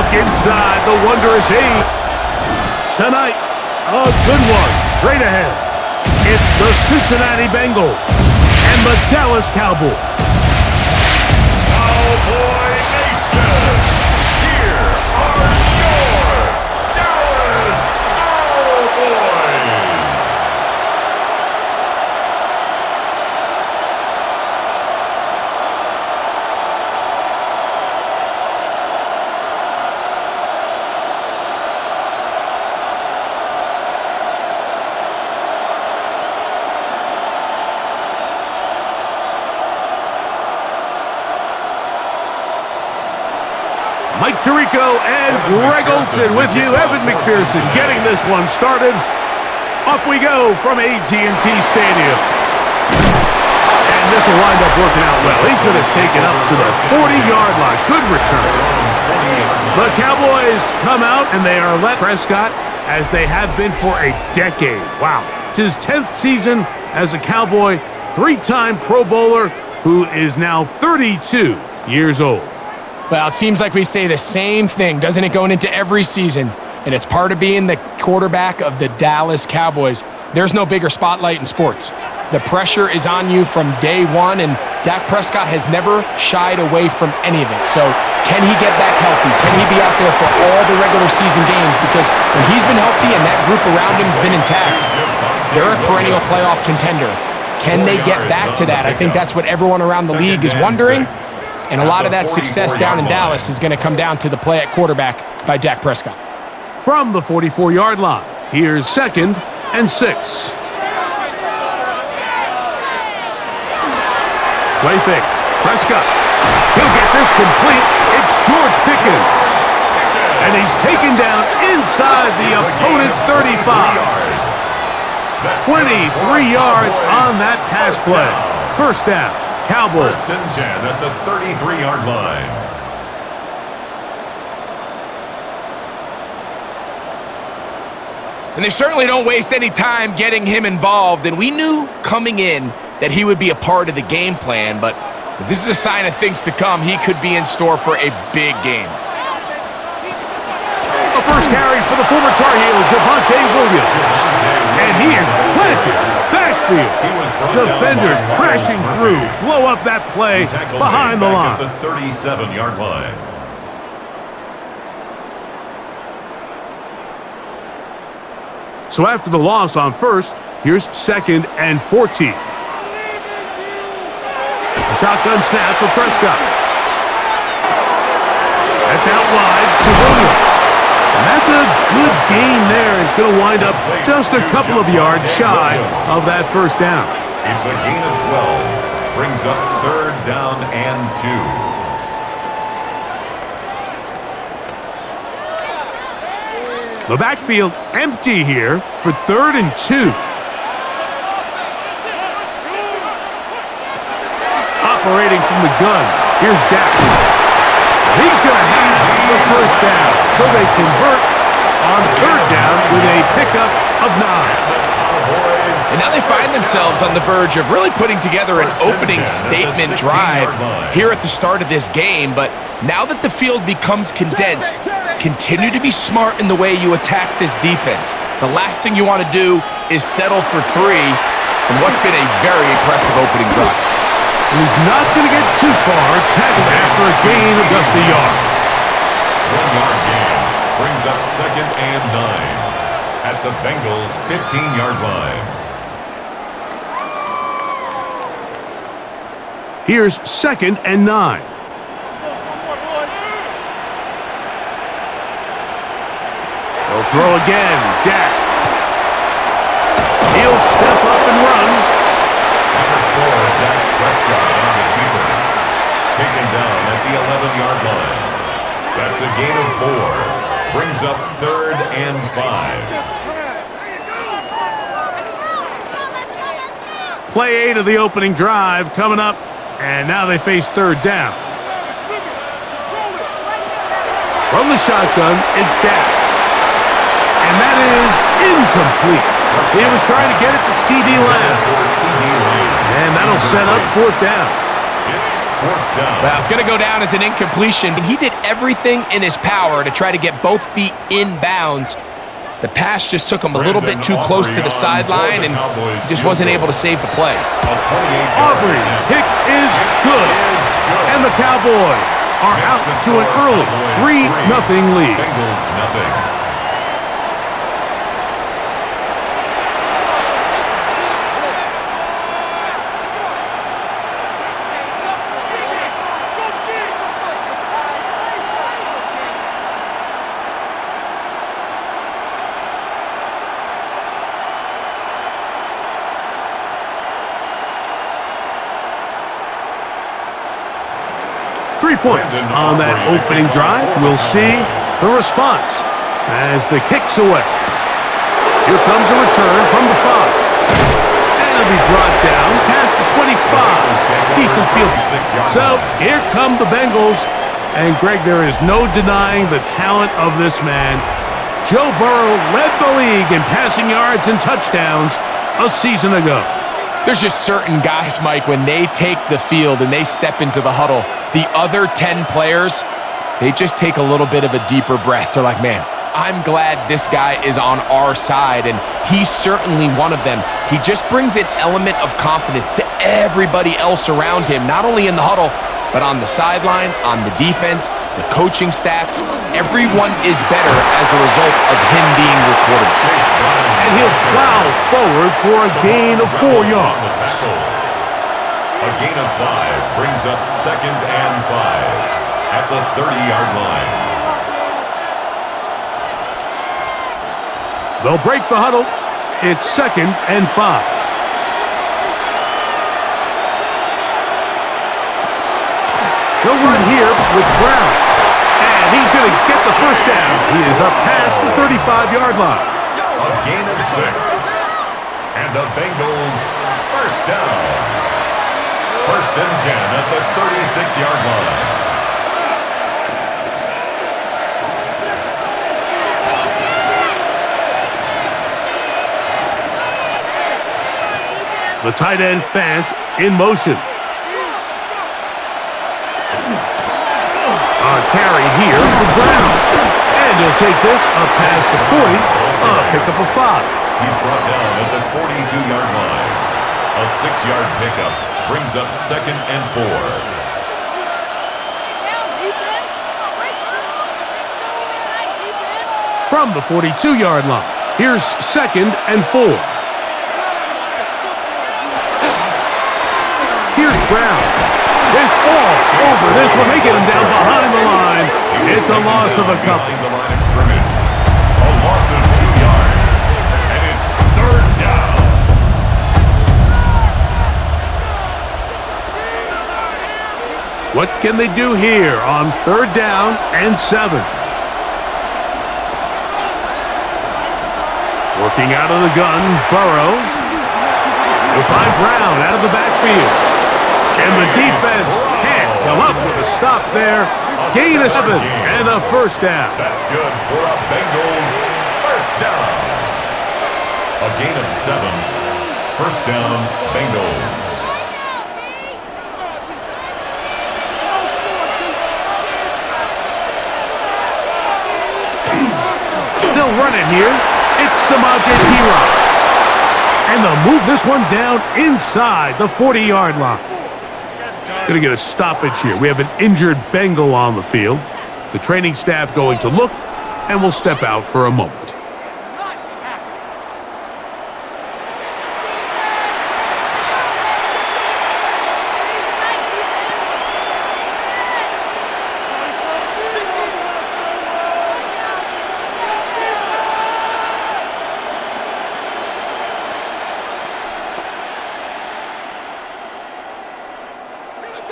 look inside the wondrous eight. Tonight, a good one straight ahead. It's the Cincinnati Bengals and the Dallas Cowboys. Cowboy Nation, here are your Dallas Cowboys. Mike Tirico and Greg Olson with you. Evan McPherson getting this one started. Off we go from AT&T Stadium. And this will wind up working out well. He's going to take it up to the 40-yard line. Good return. The Cowboys come out, and they are led Prescott as they have been for a decade. Wow. It's his 10th season as a Cowboy, three-time Pro Bowler who is now 32 years old. Well, it seems like we say the same thing, doesn't it, going into every season? And it's part of being the quarterback of the Dallas Cowboys. There's no bigger spotlight in sports. The pressure is on you from day one, and Dak Prescott has never shied away from any of it. So can he get back healthy? Can he be out there for all the regular season games? Because when he's been healthy and that group around him has been intact, they're a perennial playoff contender. Can they get back to that? I think that's what everyone around the league is wondering. And a lot of that success down in Dallas is going to come down to the play at quarterback by Dak Prescott. From the 44-yard line, here's 2nd and 6. Play fake. Prescott. He'll get this complete. It's George Pickens. And he's taken down inside the opponent's 35. 23 yards on that pass play. First down. Cowboys. 1st and 10 at the 33-yard line. And they certainly don't waste any time getting him involved. And we knew coming in that he would be a part of the game plan. But if this is a sign of things to come, he could be in store for a big game. The first carry for the former Tar Heel, Javonte Williams. And he is planted backfield. Defenders crashing through. Blow up that play behind the line. At the 37-yard line. So after the loss on first, here's 2nd and 14. A shotgun snap for Prescott. That's out wide to Williams. And that's a good gain there. It's going to wind up just a couple of yards shy of that first down. It's a gain of 12. Brings up 3rd down and 2. The backfield empty here for 3rd and 2. Operating from the gun, here's Dak. He's going to have the first down, so they convert on 3rd down with a pickup of 9. And now they find themselves on the verge of really putting together an opening statement drive here at the start of this game. But now that the field becomes condensed, continue to be smart in the way you attack this defense. The last thing you want to do is settle for 3 in what's been a very impressive opening drive. And he's not going to get too far, tackled after a gain of just a yard. 1-yard gain brings up 2nd and 9 at the Bengals' 15-yard line. Here's 2nd and 9. They'll throw again. Dak. He'll step up and run. Number 4, Dak Prescott on the keeper. Taken down at the 11-yard line. That's a gain of 4. Brings up 3rd and 5. Play 8 of the opening drive coming up, and now they face 3rd down. From the shotgun, it's Dak. And that is incomplete. He was trying to get it to C.D. Lamb. And that'll set up 4th down. It's 4th down. Well, it's going to go down as an incompletion. He did everything in his power to try to get both feet in bounds. The pass just took him a little bit too close to the sideline, and he just wasn't able to save the play. Aubrey's kick is good. And the Cowboys are out to an early 3-0 lead. Bengals nothing. Points on that opening drive. We'll see the response as the kick's away. Here comes a return from the 5. And it'll be brought down past the 25. Decent field. So here come the Bengals. And Greg, there is no denying the talent of this man. Joe Burrow led the league in passing yards and touchdowns a season ago. There's just certain guys, Mike, when they take the field and they step into the huddle, the other 10 players, they just take a little bit of a deeper breath. They're like, man, I'm glad this guy is on our side, and he's certainly one of them. He just brings an element of confidence to everybody else around him, not only in the huddle, but on the sideline, on the defense, the coaching staff. Everyone is better as a result of him being recorded. And he'll plow forward for a gain of 4 yards. A gain of 5 brings up 2nd and 5 at the 30-yard line. They'll break the huddle. It's 2nd and 5. He'll run here with Brown. And he's going to get the first down. He is up past the 35-yard line. A gain of 6. And the Bengals first down. 1st and 10 at the 36-yard line. The tight end Fant in motion. A carry here for Brown. And he'll take this up past the 40. A pickup of 5. He's brought down at the 42-yard line. A 6-yard pickup brings up 2nd and 4. From the 42-yard line, here's 2nd and 4. Here's Brown. It's all over this one. They get him down behind the line. It's a loss of a couple. The line of scrimmage. A loss of 2 yards. And it's 3rd down. What can they do here on 3rd down and 7? Working out of the gun, Burrow. You'll find Brown out of the backfield. And the defense can't come up with a stop there. Gain of 7 and a first down. That's good for a Bengals first down. A gain of 7. First down, Bengals. They'll run it here. It's Samaje Perine. And they'll move this one down inside the 40-yard line. Going to get a stoppage here. We have an injured Bengal on the field. The training staff going to look, and will step out for a moment.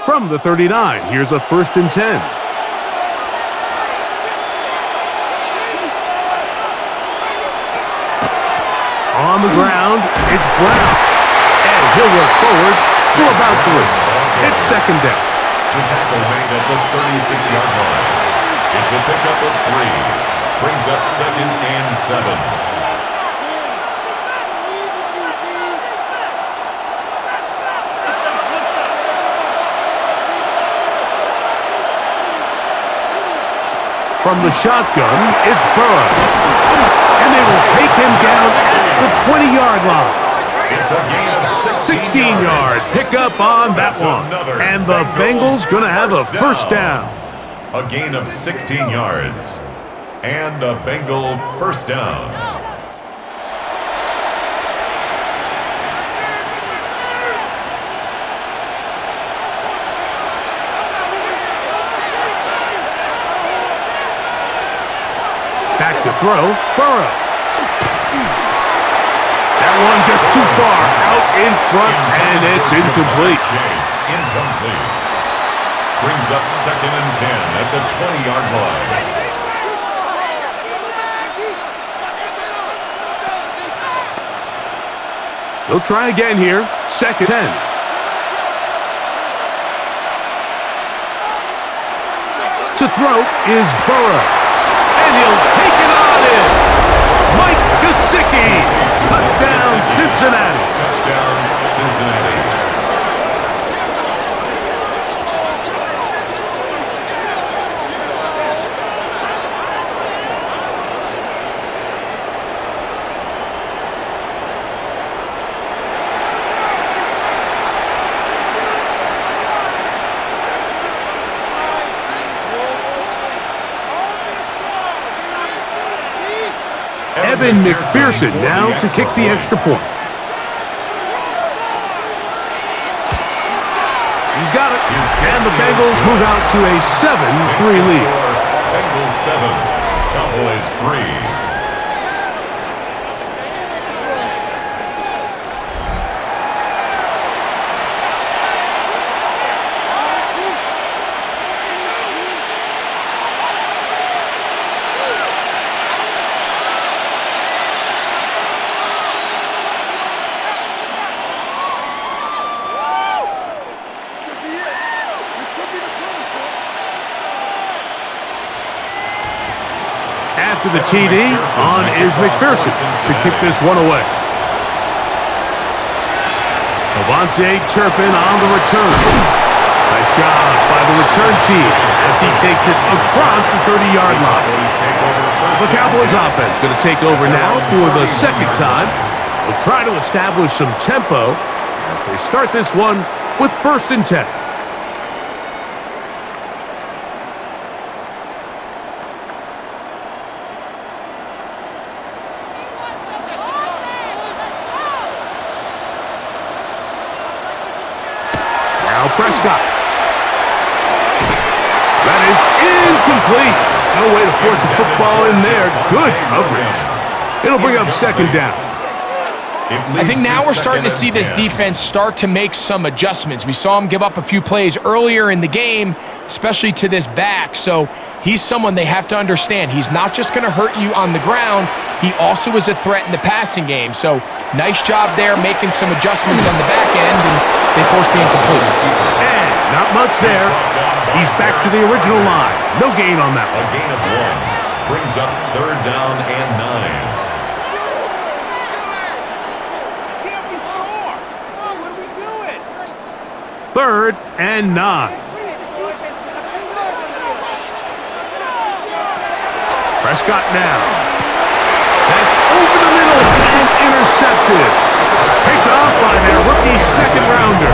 From the 39, here's a 1st and 10. On the ground, it's Brown. And he'll work forward to about 3. It's 2nd down. The tackle made at the 36-yard line. It's a pickup of 3. Brings up 2nd and 7. From the shotgun, it's Burrow. And they will take him down at the 20-yard line. It's a gain of 16 yards. Pick up on that one. And the Bengals going to have a first down. A gain of 16 yards. And a Bengal first down. Back to throw, Burrow. That one just too far out in front, and it's incomplete. Chase, incomplete. Brings up 2nd and 10 at the 20-yard line. They'll try again here. 2nd 10. To throw is Burrow. And he'll take it on in. Mike Gesicki. Touchdown, Cincinnati. Touchdown, Cincinnati. Evan McPherson now to kick the extra point. He's got it. And the Bengals move out to a 7-3 lead. Bengals 7, Cowboys 3. After the TD, on is McPherson to kick this one away. Avante Turpin on the return. Nice job by the return team as he takes it across the 30-yard line. The Cowboys offense going to take over now for the second time. They'll try to establish some tempo as they start this one with 1st and 10. Prescott. That is incomplete. No way to force the football in there. Good coverage. It'll bring up 2nd down. I think now we're starting to see this defense start to make some adjustments. We saw him give up a few plays earlier in the game, especially to this back. So he's someone they have to understand. He's not just going to hurt you on the ground. He also is a threat in the passing game. So nice job there making some adjustments on the back end, and they forced the incomplete. And not much there. He's back to the original line. No gain on that A one. gain of 1. Brings up 3rd down and 9. Can't we score? Oh, what are we doing? 3rd and 9. Prescott now. That's over the middle and intercepted. Picked off by their rookie 2nd-rounder.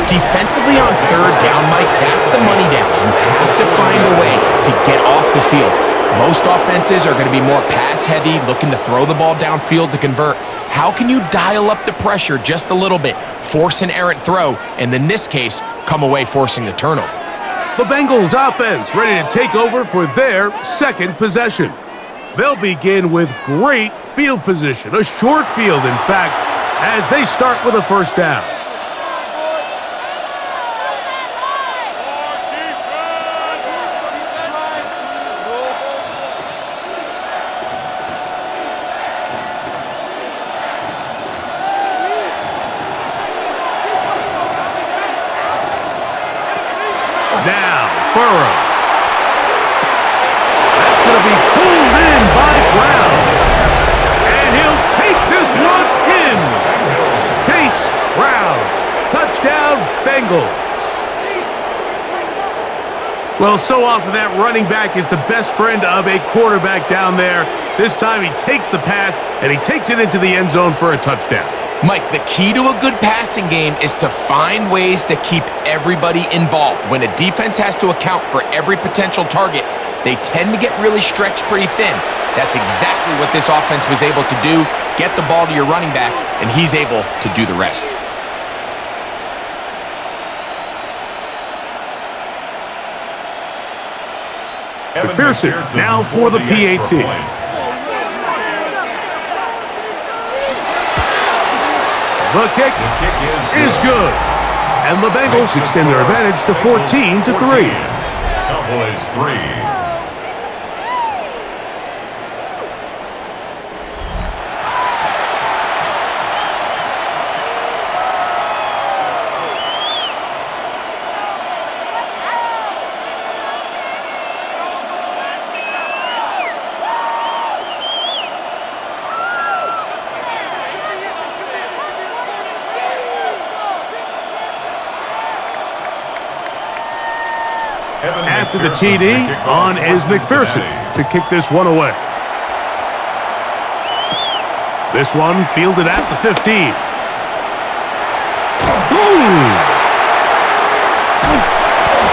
Defensively on 3rd down, Mike, that's the money down. You have to find a way to get off the field. Most offenses are going to be more pass-heavy, looking to throw the ball downfield to convert. How can you dial up the pressure just a little bit, force an errant throw, and in this case, come away forcing the turnover? The Bengals offense ready to take over for their 2nd possession. They'll begin with great field position, a short field, in fact, as they start with a 1st down. Now, Burrow. That's going to be pulled in by Brown. And he'll take this one in. Chase Brown. Touchdown, Bengals. Well, so often that running back is the best friend of a quarterback down there. This time he takes the pass, and he takes it into the end zone for a touchdown. Mike, the key to a good passing game is to find ways to keep everybody involved. When a defense has to account for every potential target, they tend to get really stretched pretty thin. That's exactly what this offense was able to do. Get the ball to your running back, and he's able to do the rest. McPherson now for the PAT. The kick is good. And the Bengals extend their advantage to 14-3. Cowboys 3. After the TD, on is McPherson to kick this one away. This one fielded at the 15.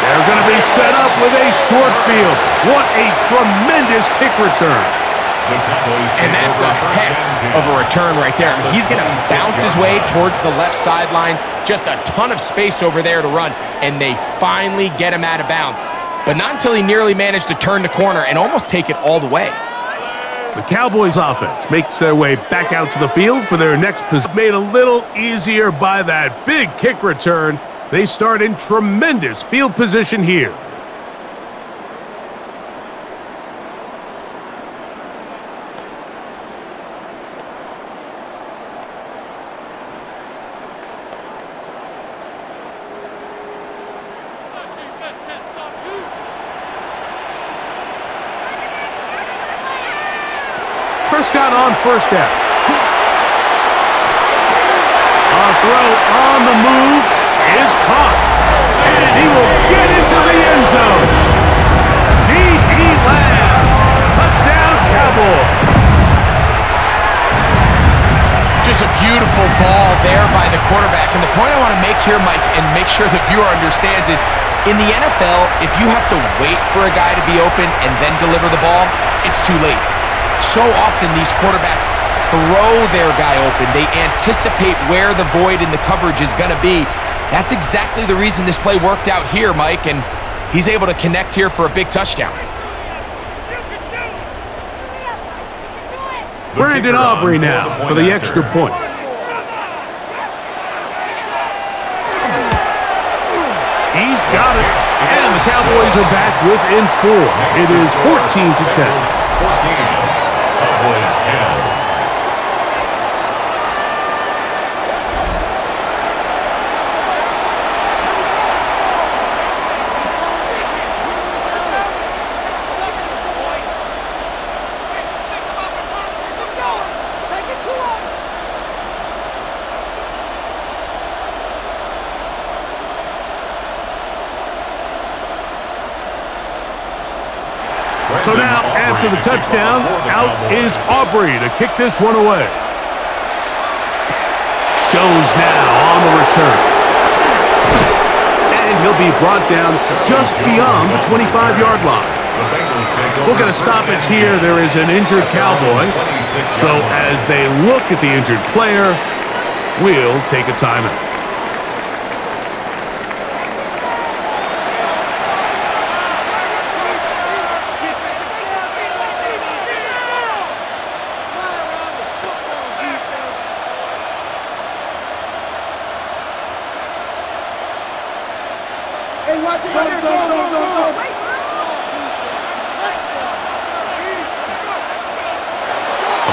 They're going to be set up with a short field. What a tremendous kick return. And that's a heck of a return right there. I mean, he's going to bounce his way towards the left sideline. Just a ton of space over there to run, and they finally get him out of bounds. But not until he nearly managed to turn the corner and almost take it all the way. The Cowboys offense makes their way back out to the field for their next possession. Made a little easier by that big kick return. They start in tremendous field position here. Prescott on first down. A throw on the move is caught. And he will get into the end zone. C.D. Lamb. Touchdown, Cowboys. Just a beautiful ball there by the quarterback. And the point I want to make here, Mike, and make sure the viewer understands is, in the NFL, if you have to wait for a guy to be open and then deliver the ball, it's too late. So often these quarterbacks throw their guy open. They anticipate where the void in the coverage is going to be. That's exactly the reason this play worked out here, Mike, and he's able to connect here for a big touchdown. Brandon Aubrey now for the extra point. He's got it, and the Cowboys are back within 4. It is 14-10. 14. Cowboys 10. So now, after the touchdown, out is Aubrey to kick this one away. Jones now on the return. And he'll be brought down just beyond the 25-yard line. We'll get a stoppage here. There is an injured Cowboy. So as they look at the injured player, we'll take a timeout.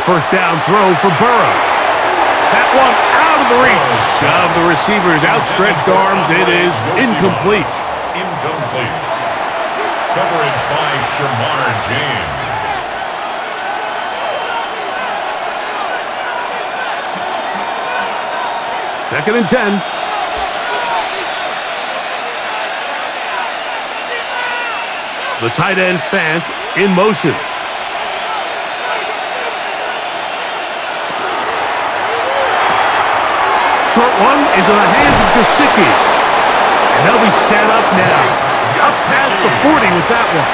First down throw for Burrow. That one out of the reach of the receiver's outstretched arms. It is incomplete. Incomplete. Coverage by Shamar James. Second and 10. The tight end Fant in motion. Short one into the hands of Gesicki. And they'll be set up now. Up past the 40 with that one.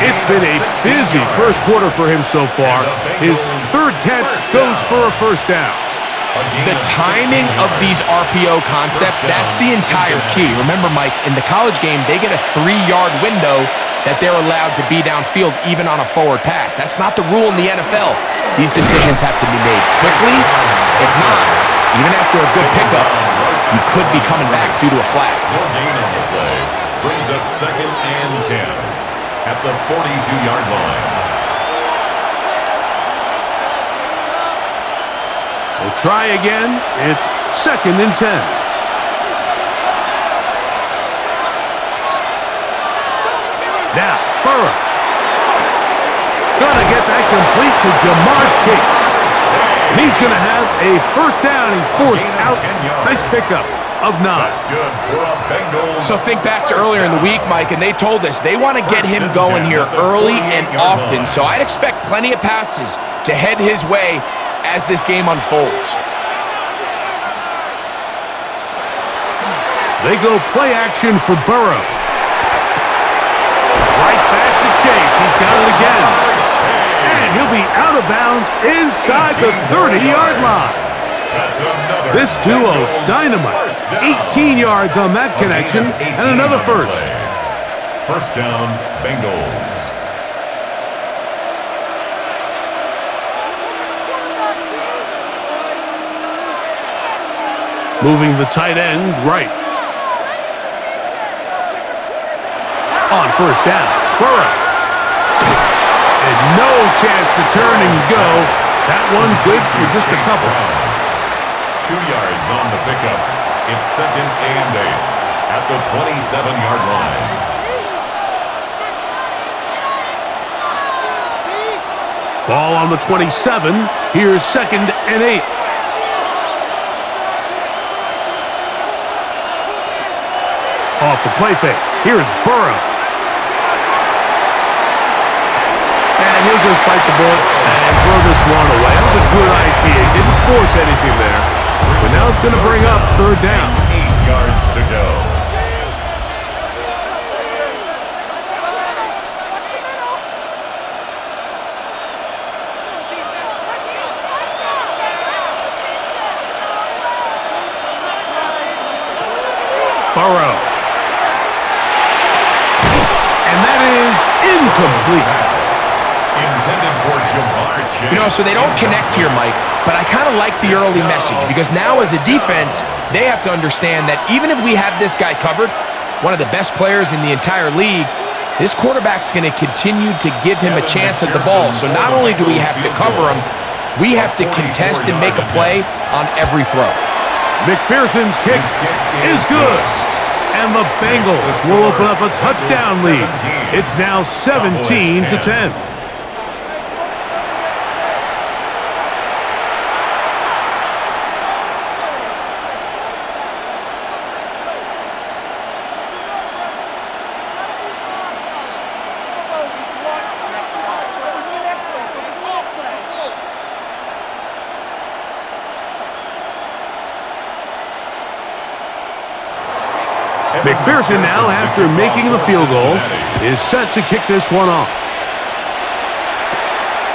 It's been a busy first quarter for him so far. His third catch goes for a first down. The timing of these RPO concepts, that's the entire key. Remember, Mike, in the college game, they get a 3-yard window that they're allowed to be downfield even on a forward pass. That's not the rule in the NFL. These decisions have to be made quickly. If not, even after a good pickup, you could be coming back due to a flag. No gain on the play. Brings up 2nd and 10 at the 42-yard line. We'll try again. It's 2nd and 10. Now, Burrow. Gonna get that complete to Jamar Chase. And he's gonna have a first down. He's forced out. Nice pickup of 9. That's good for a Bengals. So think back to earlier in the week, Mike, and they told us they want to get him going here early and often. So I'd expect plenty of passes to head his way as this game unfolds. They go play action for Burrow. Right back to Chase. He's got it again. And he'll be out of bounds inside the 30-yard line. This duo, dynamite. 18 yards on that connection and another first. First down, Bengals. Moving the tight end right. On first down, Burrow. And no chance to turn and go. That one good for just a couple. 2 yards on the pickup. It's 2nd and 8 at the 27-yard line. Ball on the 27. Here's 2nd and 8. Off the play fake. Here's Burrow. And he'll just bite the bullet and throw this one away. That was a good idea. He didn't force anything there. But now it's going to bring up 3rd down. 8 yards to go. Burrow. And that is incomplete. Intended for Jamar Chase. You know, so they don't connect here, Mike, but I kind of like the early message because now as a defense, they have to understand that even if we have this guy covered, one of the best players in the entire league, this quarterback's going to continue to give him a chance at the ball. So not only do we have to cover him, we have to contest and make a play on every throw. McPherson's kick is good. And the Bengals will open up a touchdown lead. It's now 17-10. McPherson now, after making the field goal, is set to kick this one off.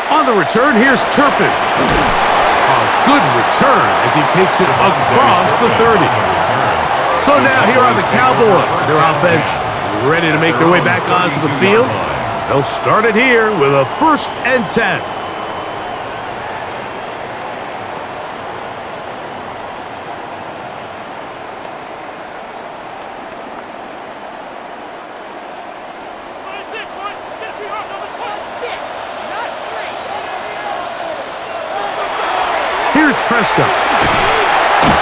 On the return, here's Turpin. A good return as he takes it across the 30. So now here are the Cowboys. Their offense ready to make their way back onto the field. They'll start it here with a 1st and 10. Here's Prescott.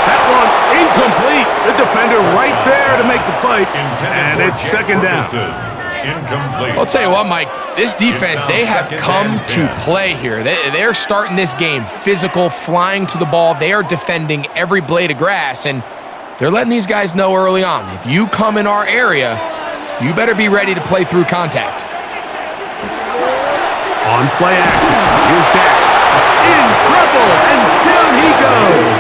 That one incomplete. The defender right there to make the fight. And it's 2nd down. Incomplete. I'll tell you what, Mike, this defense, they have come to play here. They're starting this game physical, flying to the ball. They are defending every blade of grass, and they're letting these guys know early on, if you come in our area, you better be ready to play through contact. On play action, here's Dak. In trouble, and down he goes.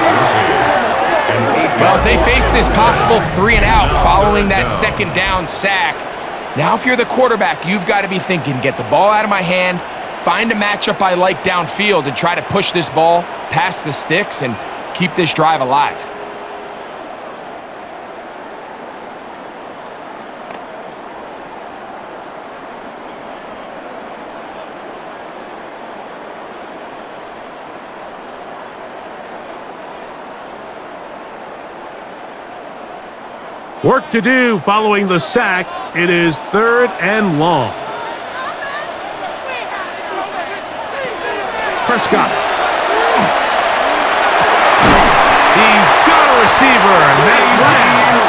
Well, as they face this possible 3-and-out following that second down sack, now if you're the quarterback, you've got to be thinking, get the ball out of my hand, find a matchup I like downfield, and try to push this ball past the sticks and keep this drive alive. Work to do following the sack. It is 3rd and long. Prescott. He's got a receiver, and that's Lamb.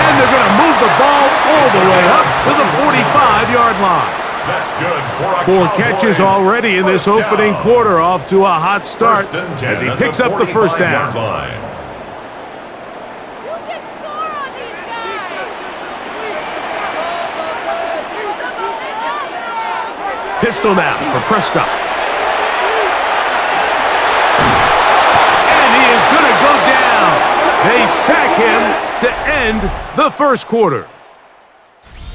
And they're going to move the ball all the way up to the 45-yard line. That's good for a 4 catches already in this opening quarter, off to a hot start as he picks up the first down. Pistol now for Prescott. And he is going to go down. They sack him to end the first quarter.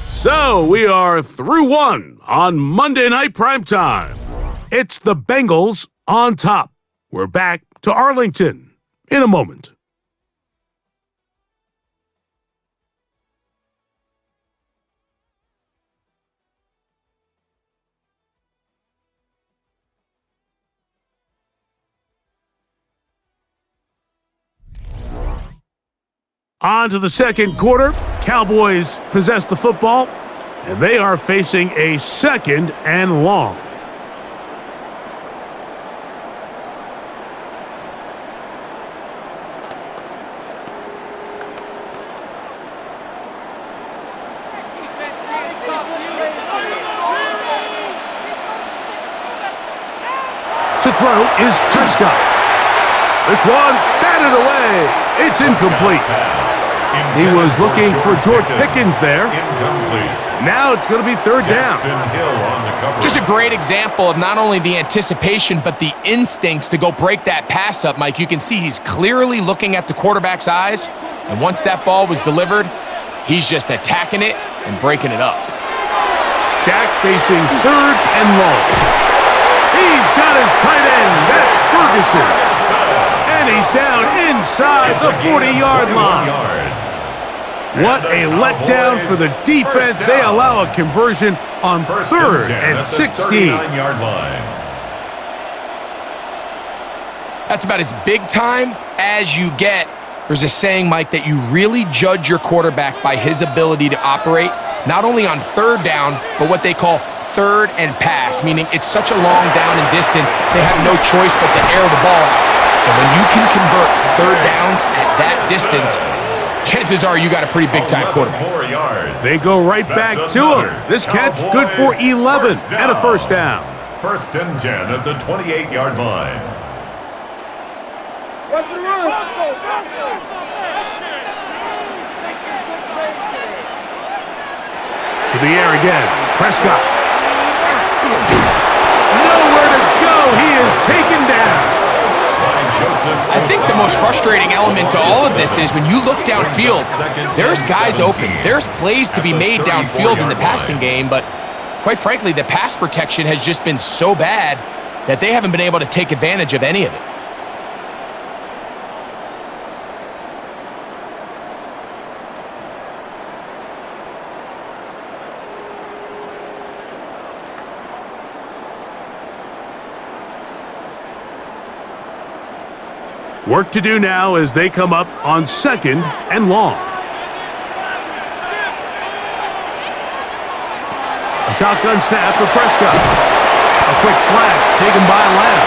So we are through one on Monday Night Primetime. It's the Bengals on top. We're back to Arlington in a moment. On to the second quarter. Cowboys possess the football, and they are facing a 2nd and long. To throw is Prescott. This one batted away. It's incomplete. He was looking for George Pickens there. Now it's going to be 3rd down. Just a great example of not only the anticipation, but the instincts to go break that pass up, Mike. You can see he's clearly looking at the quarterback's eyes, and once that ball was delivered, he's just attacking it and breaking it up. Dak facing 3rd and long. He's got his tight end. That's Ferguson. And he's down inside the 40-yard line. What a letdown for the defense. They allow a conversion on 3rd and 16. That's about as big time as you get. There's a saying, Mike, that you really judge your quarterback by his ability to operate not only on 3rd down, but what they call 3rd and pass, meaning it's such a long down and distance, they have no choice but to air the ball out. And when you can convert 3rd downs at that distance, chances are you got a pretty big-time quarterback. They go right back to him. This catch good for 11 and a first down. 1st and 10 at the 28-yard line. To the air again. Prescott. Nowhere to go. He is taken down. I think the most frustrating element to all of this is when you look downfield, there's guys open. There's plays to be made downfield in the passing game, but quite frankly, the pass protection has just been so bad that they haven't been able to take advantage of any of it. Work to do now as they come up on 2nd and long. A shotgun snap for Prescott. A quick slant taken by Lamb.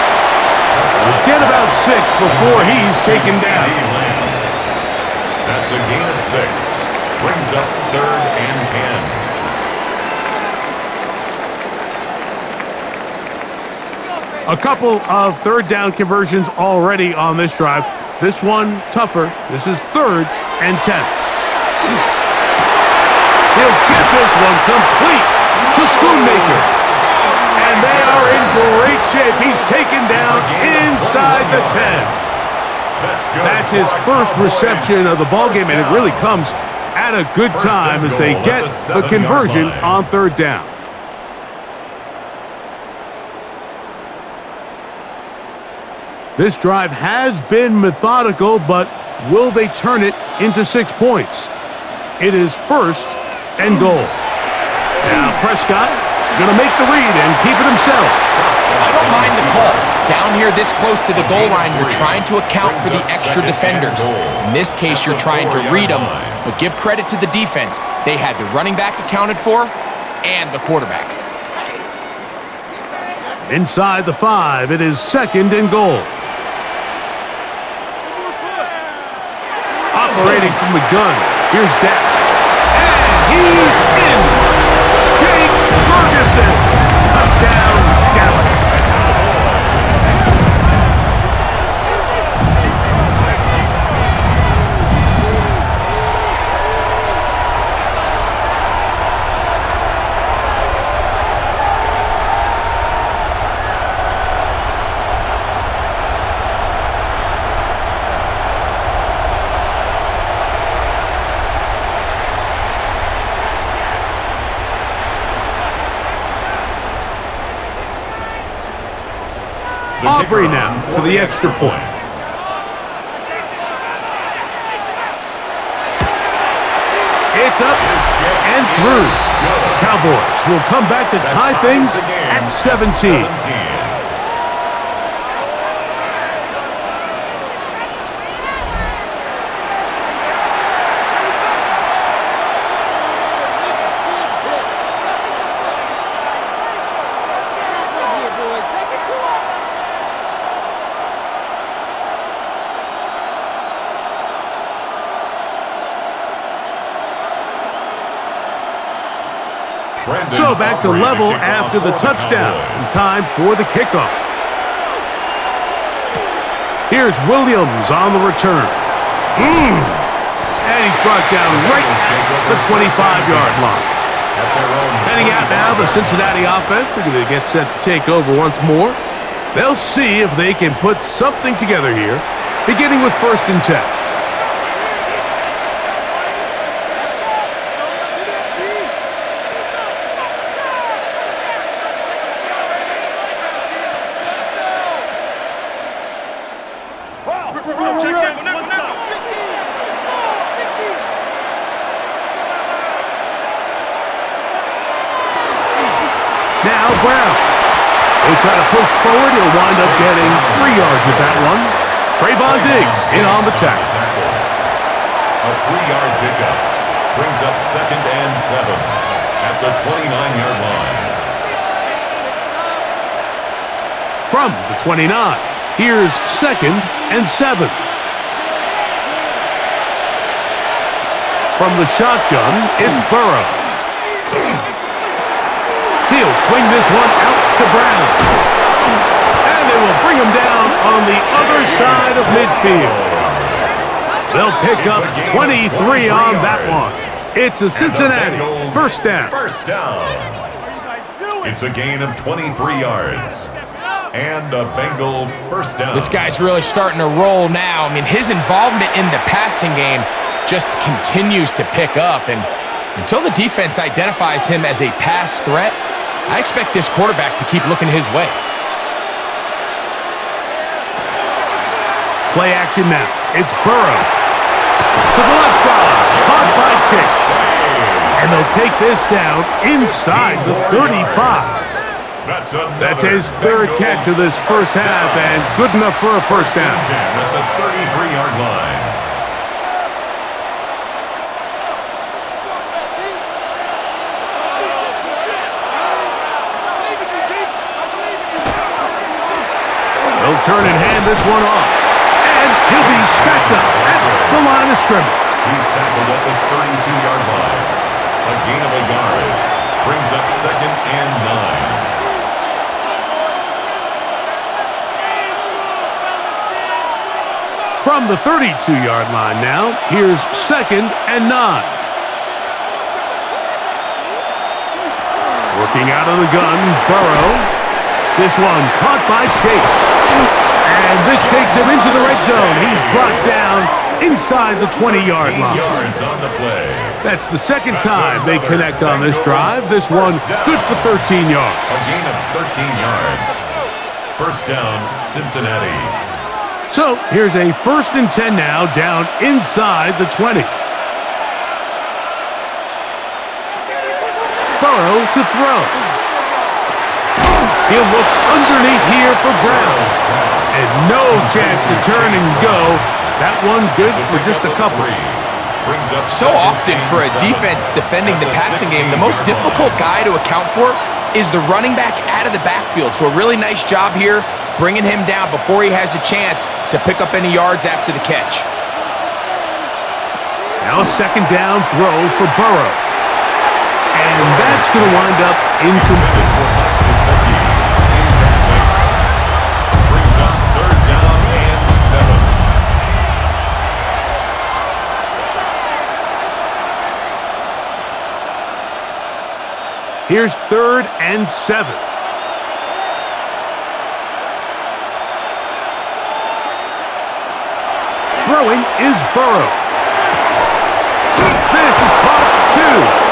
We'll get about 6 before he's taken down. That's a gain of 6. Brings up 3rd and 10. A couple of 3rd down conversions already on this drive. This one tougher. This is 3rd and 10. He'll get this one complete to Schoonmaker. And they are in great shape. He's taken down inside the 10. That's his first reception of the ballgame, and it really comes at a good time as they get the conversion on third down. This drive has been methodical, but will they turn it into 6 points? It is first and goal. Now Prescott going to make the read and keep it himself. I don't mind the call. Down here this close to the goal line, you're trying to account for the extra defenders. In this case, you're trying to read them, but give credit to the defense. They had the running back accounted for and the quarterback. Inside the 5, it is second and goal. Operating from the gun, here's Dak. And he's in. Jake Ferguson. Touchdown, Dallas. Aubrey now for the extra point. It's up and through. Cowboys will come back to tie things at 17. So back to level after the touchdown, and time for the kickoff. Here's Williams on the return. And he's brought down right at the 25-yard line. Heading out now, the Cincinnati offense. They're going to get set to take over once more. They'll see if they can put something together here, beginning with first and 10. Now Brown. They try to push forward. He'll wind up getting 3 yards with that one. Trayvon Diggs in on the tackle. A 3-yard pickup brings up second and 7 at the 29-yard line. From the 29, here's second and 7. From the shotgun, it's Burrow. He'll swing this one out to Brown. And they will bring him down on the other side of midfield. They'll pick up 23 on that one. It's a Cincinnati first down. It's a gain of 23 yards. And a Bengal first down. This guy's really starting to roll now. I mean, his involvement in the passing game just continues to pick up. And until the defense identifies him as a pass threat, I expect this quarterback to keep looking his way. Play action now. It's Burrow. To the left side. Caught by Chase. And they'll take this down inside the 35. That's his third catch of this first half, and good enough for a first down. At the 33-yard line. They'll turn and hand this one off. And he'll be stacked up at the line of scrimmage. He's tackled at the 32-yard line. A gain of a yard brings up second and 9. From the 32-yard line now, here's second and 9. Working out of the gun, Burrow. This one caught by Chase. And this takes him into the red zone. He's brought down inside the 20-yard line. Yards on the play. That's the second time they connect on this drive. This one good for 13 yards. A gain of 13 yards. First down, Cincinnati. So here's a 1st and 10 now, down inside the 20. Burrow to throw. He'll look underneath here for Brown. And no chance to turn and go. That one good for just a couple. So often for a defense defending the passing game, the most difficult guy to account for is the running back out of the backfield. So a really nice job here, bringing him down before he has a chance to pick up any yards after the catch. Now a 2nd down throw for Burrow. And that's going to wind up incomplete. Brings up 3rd down and 7. Here's 3rd and 7. Throwing is Burrow. This is caught at 2.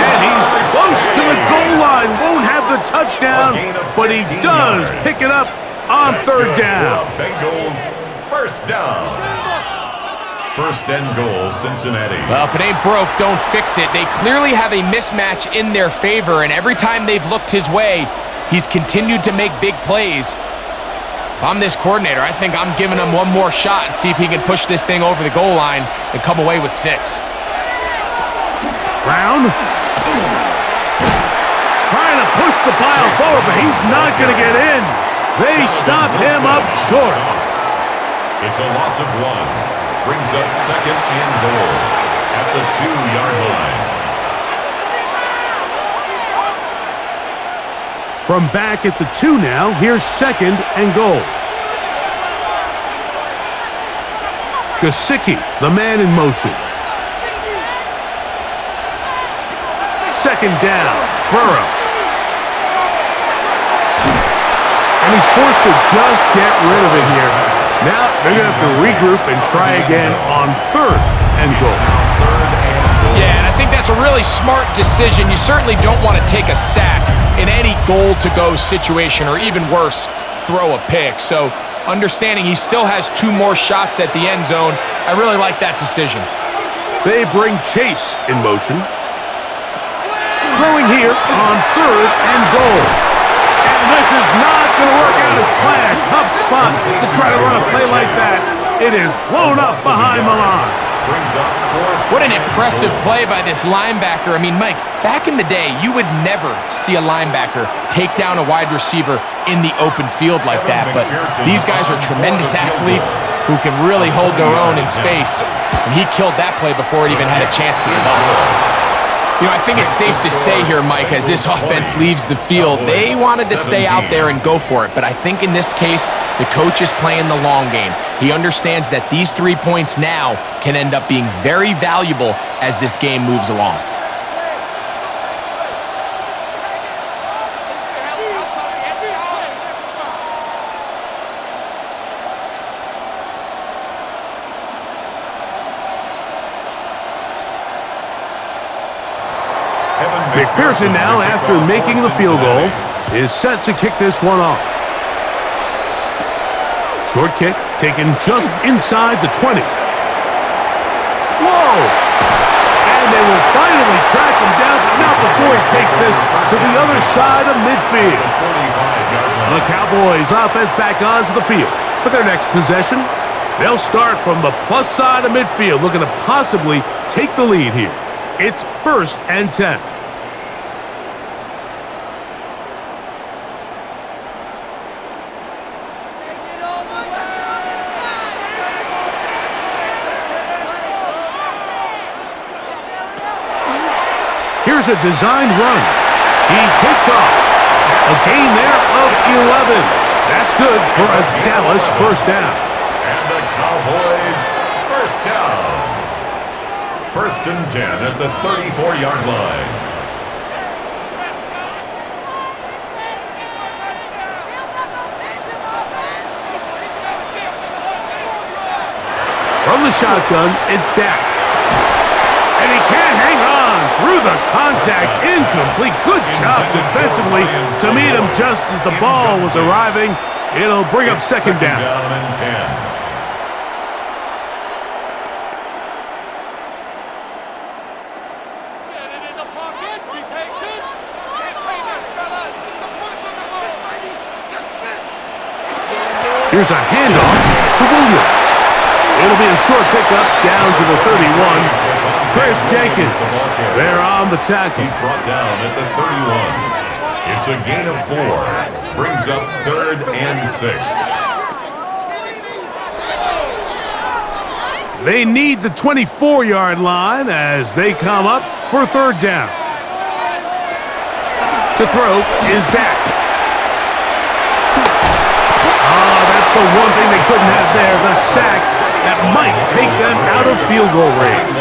And he's close to the goal line. Won't have the touchdown, but he does pick it up on 3rd down. Bengals, 1st down. 1st and goal, Cincinnati. Well, if it ain't broke, don't fix it. They clearly have a mismatch in their favor, and every time they've looked his way, he's continued to make big plays. If I'm this coordinator, I think I'm giving him one more shot and see if he can push this thing over the goal line and come away with 6. Brown trying to push the pile forward, but he's not going to get in. They stop him up short. It's a loss of 1. Brings up 2nd and goal at the 2-yard line. From back at the 2 now, here's 2nd and goal. Gesicki, the man in motion. 2nd down, Burrow. And he's forced to just get rid of it here. Now they're going to have to regroup and try again on 3rd and goal. Yeah, and I think that's a really smart decision. You certainly don't want to take a sack in any goal-to-go situation, or even worse, throw a pick. So understanding he still has 2 more shots at the end zone, I really like that decision. They bring Chase in motion. Throwing here on 3rd and goal. And this is not going to work out as planned. Tough spot to try to run a play like that. It is blown up behind the line. What an impressive play by this linebacker. I mean, Mike, back in the day, you would never see a linebacker take down a wide receiver in the open field like that. But these guys are tremendous athletes who can really hold their own in space. And he killed that play before it even had a chance to develop. You know, I think it's safe to say here, Mike, as this offense leaves the field, they wanted to stay out there and go for it. But I think in this case, the coach is playing the long game. He understands that these 3 points now can end up being very valuable as this game moves along. McPherson now, after making the field goal, is set to kick this one off. Short kick taken just inside the 20. Whoa! And they will finally track him down, but not before he takes this to the other side of midfield. The Cowboys offense back onto the field for their next possession. They'll start from the plus side of midfield, looking to possibly take the lead here. It's 1st and 10. Here's a designed run. He takes off. A gain there of 11. That's good for a Dallas 1st down. And the Cowboys 1st down. 1st and 10 at the 34-yard line. From the shotgun, it's Dak. And he can't hang on through the contact. Incomplete. Good job defensively to meet him just as the ball was arriving. It'll bring up second down. And 10. Here's a handoff to Williams. It'll be a short pickup down to the 31. Chris Jenkins there on the tackle. He's brought down at the 31. It's a gain of 4. Brings up 3rd and 6. They need the 24-yard line as they come up for third down. To throw is Dak. The one thing they couldn't have there, the sack that might take them out of field goal range.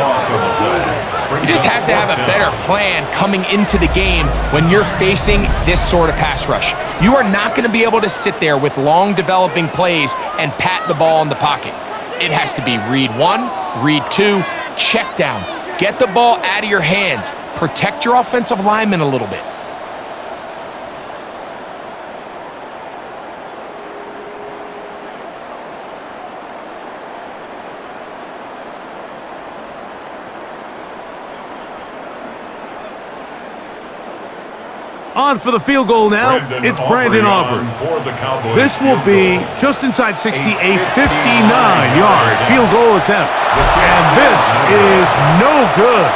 You just have to have a better plan coming into the game when you're facing this sort of pass rush. You are not going to be able to sit there with long developing plays and pat the ball in the pocket. It has to be read 1, read 2, check down. Get the ball out of your hands. Protect your offensive linemen a little bit. On for the field goal now, it's Brandon Aubrey. This will be just inside 60, a 59-yard field goal attempt. And this is no good.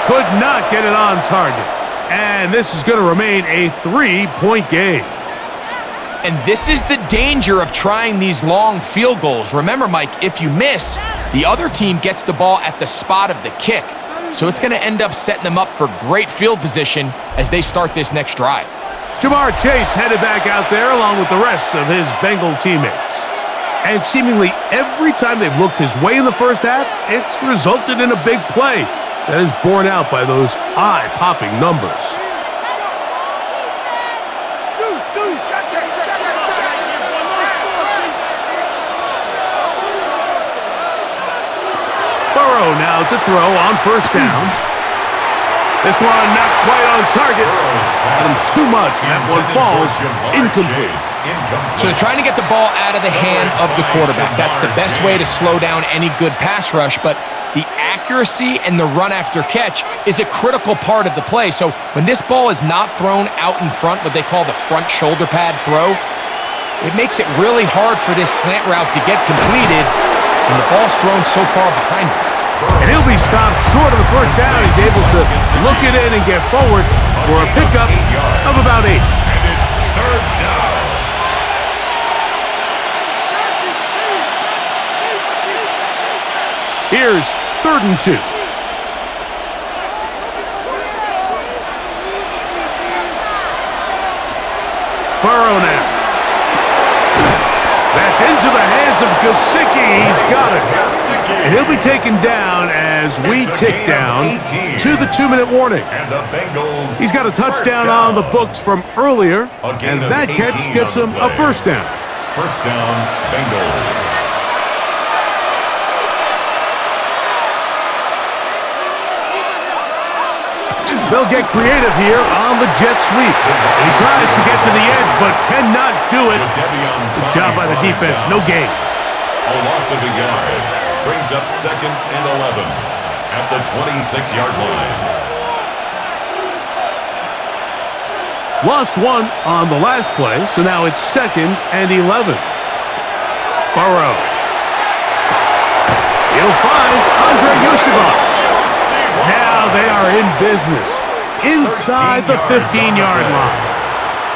Could not get it on target. And this is going to remain a 3-point game. And this is the danger of trying these long field goals. Remember, Mike, if you miss, the other team gets the ball at the spot of the kick. So it's going to end up setting them up for great field position as they start this next drive. Jamar Chase headed back out there along with the rest of his Bengal teammates. And seemingly every time they've looked his way in the first half, it's resulted in a big play that is borne out by those eye-popping numbers. Burrow now to throw on first down. This one not quite on target. Got him too much. That one falls incomplete. So they're trying to get the ball out of the hand of the quarterback. That's the best way to slow down any good pass rush, but the accuracy and the run after catch is a critical part of the play. So when this ball is not thrown out in front, what they call the front shoulder pad throw, it makes it really hard for this slant route to get completed when the ball's thrown so far behind him. And he'll be stopped short of the first down. He's able to look it in and get forward for a pickup of about 8. And it's 3rd down. Here's 3rd and 2. Burrow now. That's into the hands of Gesicki. He's got it. And he'll be taken down as we tick down to the 2-minute warning. And the Bengals. He's got a touchdown on the books from earlier, and that catch gets him a first down. First down, Bengals. They'll get creative here on the jet sweep. He tries to get to the edge, but cannot do it. Good job by the defense. No gain. A loss of a yard brings up 2nd and 11 at the 26-yard line. Lost one on the last play, so now it's 2nd and 11. Burrow. He'll find Andre Yusufov. Now they are in business inside the 15-yard line.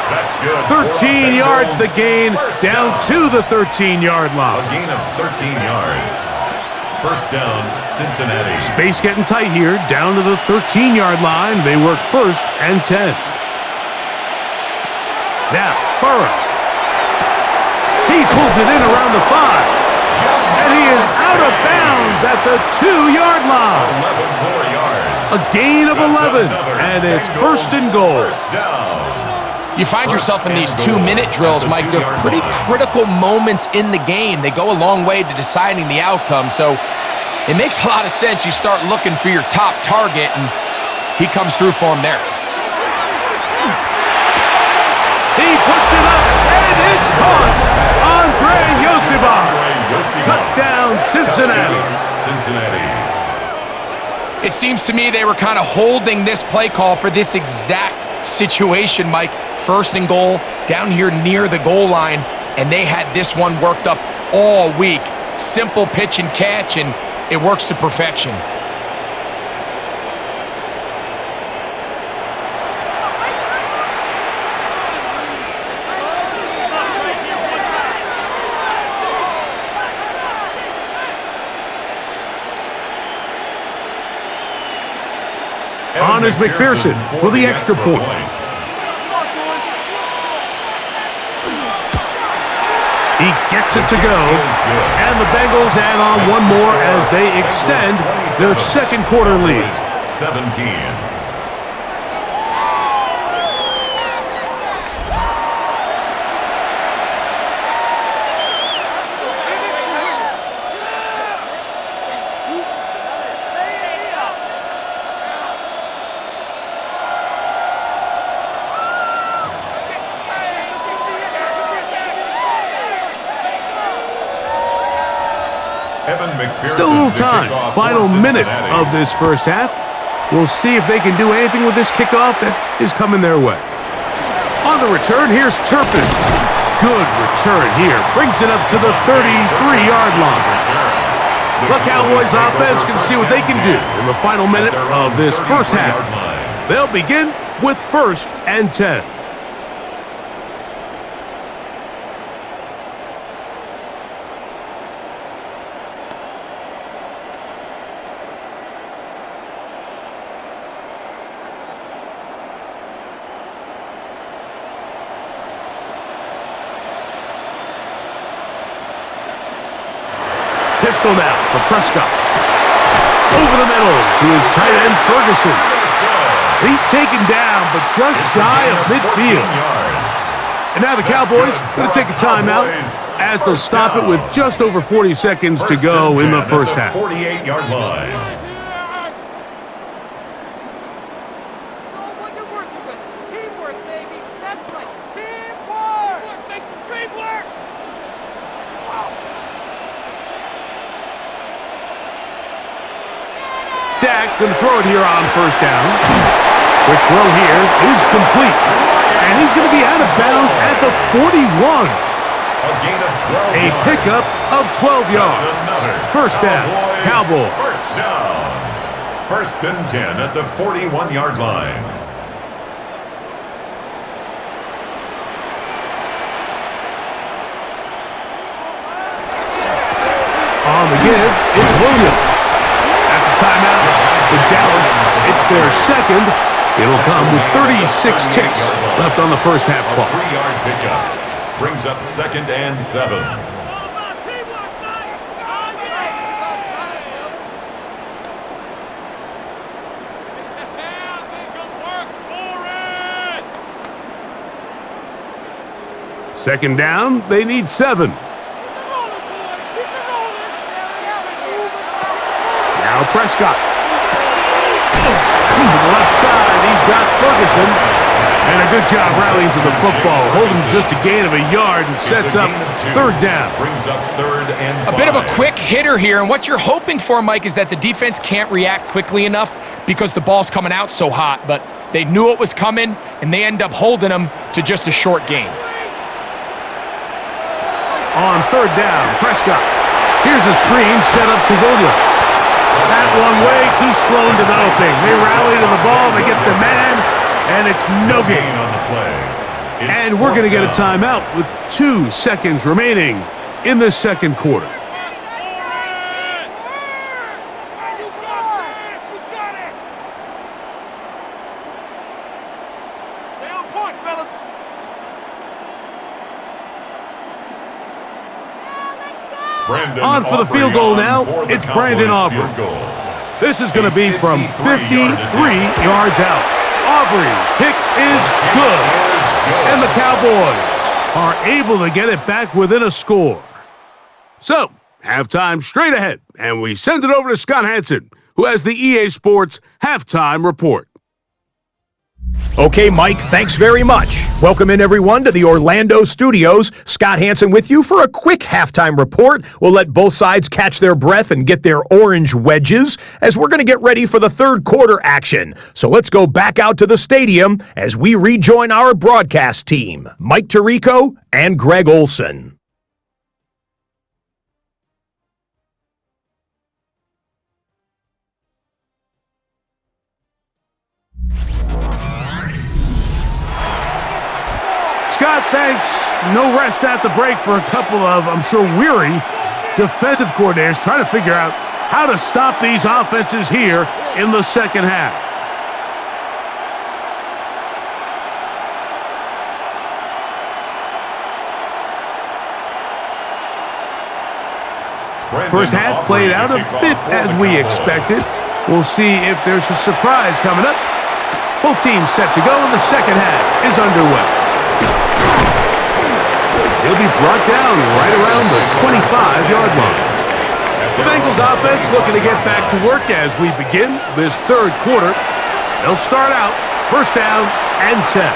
That's good. 13 yards the gain, down to the 13-yard line. A gain of 13 yards. First down, Cincinnati. Space getting tight here, down to the 13-yard line. They work 1st and 10. Now, Burrow. He pulls it in around the 5. And he is out of bounds at the 2-yard line. 11 more yards. A gain of 11, and it's 1st and goal. First down. You find yourself in these 2-minute drills, Mike. They're pretty critical moments in the game. They go a long way to deciding the outcome. So It makes a lot of sense. You start looking for your top target, and he comes through for him there. He puts it up, and it's caught. Andre Yosibov. Touchdown, Cincinnati. It seems to me they were kind of holding this play call for this exact situation, Mike. First and goal, down here near the goal line, and they had this one worked up all week. Simple pitch and catch, and it works to perfection. On is McPherson for the extra point. He gets it to go, and the Bengals add on one more as they extend their second quarter lead. 17. Still a little time. Final minute of this first half. We'll see if they can do anything with this kickoff that is coming their way. On the return, here's Turpin. Good return here. Brings it up to the 33-yard line. The Cowboys offense can see what they can do in the final minute of this first half. They'll begin with 1st and 10. Pistol now for Prescott. Over the middle to his tight end, Ferguson. He's taken down, but just shy of midfield. And now the Cowboys going to take a timeout as they'll stop it with just over 40 seconds to go in the first half. 48-yard line. Dak going to throw it here on first down. Quick throw here is complete. And he's going to be out of bounds at the 41. A gain of 12 A pickup of 12 yards. First down, Cowboys. First down. 1st and 10 at the 41-yard line. On the give, it's Williams. That's a timeout for Dallas. It's their second. It'll come with 36 ticks left on the first half clock. 3-yard pickup brings up 2nd and 7. Second down, they need 7. Now Prescott. To the left side, he's got Ferguson. And a good job rallying to the football. Holding just a gain of a yard and sets up 3rd down. Brings up 3rd and 5. A bit of a quick hitter here, and what you're hoping for, Mike, is that the defense can't react quickly enough because the ball's coming out so hot. But they knew it was coming, and they end up holding them to just a short gain. On 3rd down, Prescott. Here's a screen set up to Williams. That one way too slow in developing. They rally to the ball, they get the man, and it's no gain on the play. And we're going to get a timeout with 2 seconds remaining in the second quarter. On for the field goal now, it's Brandon Aubrey. This is going to be from 53 yards out. Aubrey's kick is good. And the Cowboys are able to get it back within a score. So, Halftime straight ahead, and we send it over to Scott Hansen, who has the EA Sports Halftime Report. Okay, Mike, thanks very much. Welcome in, everyone, to the Orlando studios. Scott Hansen with you for a quick halftime report. We'll let both sides catch their breath and get their orange wedges as we're going to get ready for the third quarter action. So let's go back out to the stadium as we rejoin our broadcast team, Mike Tirico and Greg Olson. Scott, thanks. No rest at the break for a couple of, I'm sure, weary defensive coordinators trying to figure out how to stop these offenses here in the second half. First half played out a bit as we expected. We'll see if there's a surprise coming up. Both teams set to go, and the second half is underway. He'll be brought down right around the 25-yard line. The Bengals offense looking to get back to work as we begin this third quarter. They'll start out first down and 10.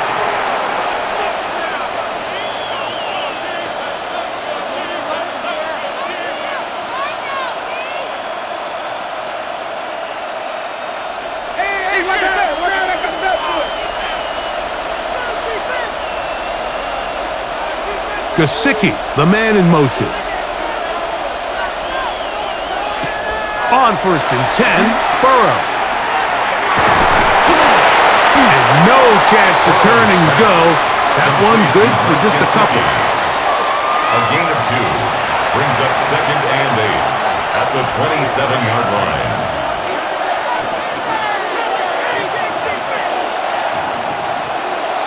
Gesicki, the man in motion. On first and 10, Burrow. And no chance to turn and go. That one good for just a couple. A gain of 2 brings up second and 8 at the 27-yard line.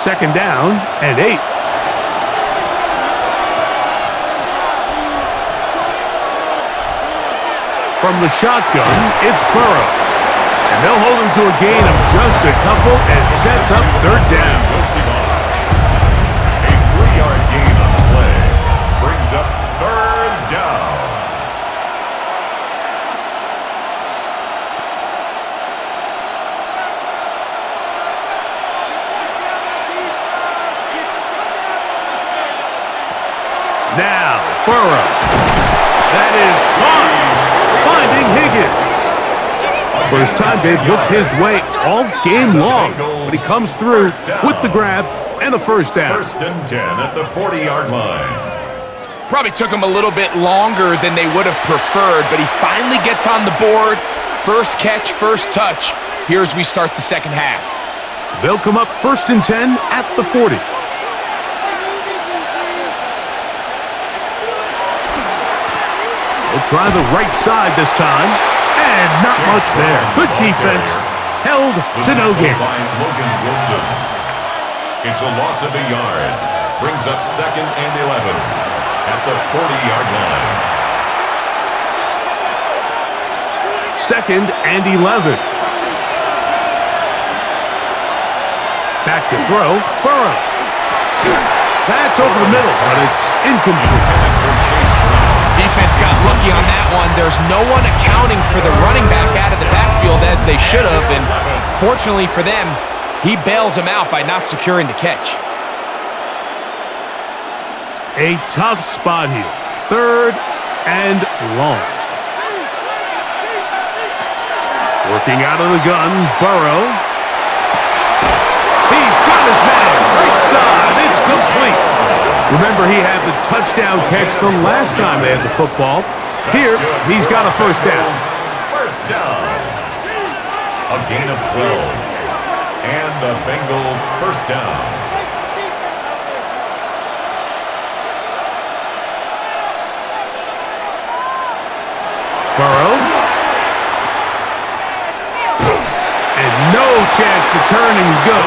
Second down and 8. From the shotgun, it's Burrow. And they'll hold him to a gain of just a couple and sets up third down. A 3-yard gain on the play brings up third down. Now, Burrow. That is caught. Finding Higgins. First time they've looked his way all game long, but he comes through with the grab and a first down. First and 10 at the 40-yard line. Probably took him a little bit longer than they would have preferred, but he finally gets on the board. First catch, first touch. Here as we start the second half. They'll come up first and 10 at the 40. They'll try the right side this time, and not much there. Good defense, held to no gain. It's a loss of a yard. Brings up second and 11 at the 40-yard line. Second and 11. Back to throw, Burrow. That's over the middle, but it's incomplete. Defense got lucky on that one. There's no one accounting for the running back out of the backfield as they should have, and fortunately for them, he bails him out by not securing the catch. A tough spot here. Third and long. Working out of the gun, Burrow. He's got his man. Right side. It's complete. Remember, he had the touchdown catch the last time they had the football. Here, he's got a first down. First down. A gain of 12. And the Bengal first down. Burrow. And no chance to turn and go.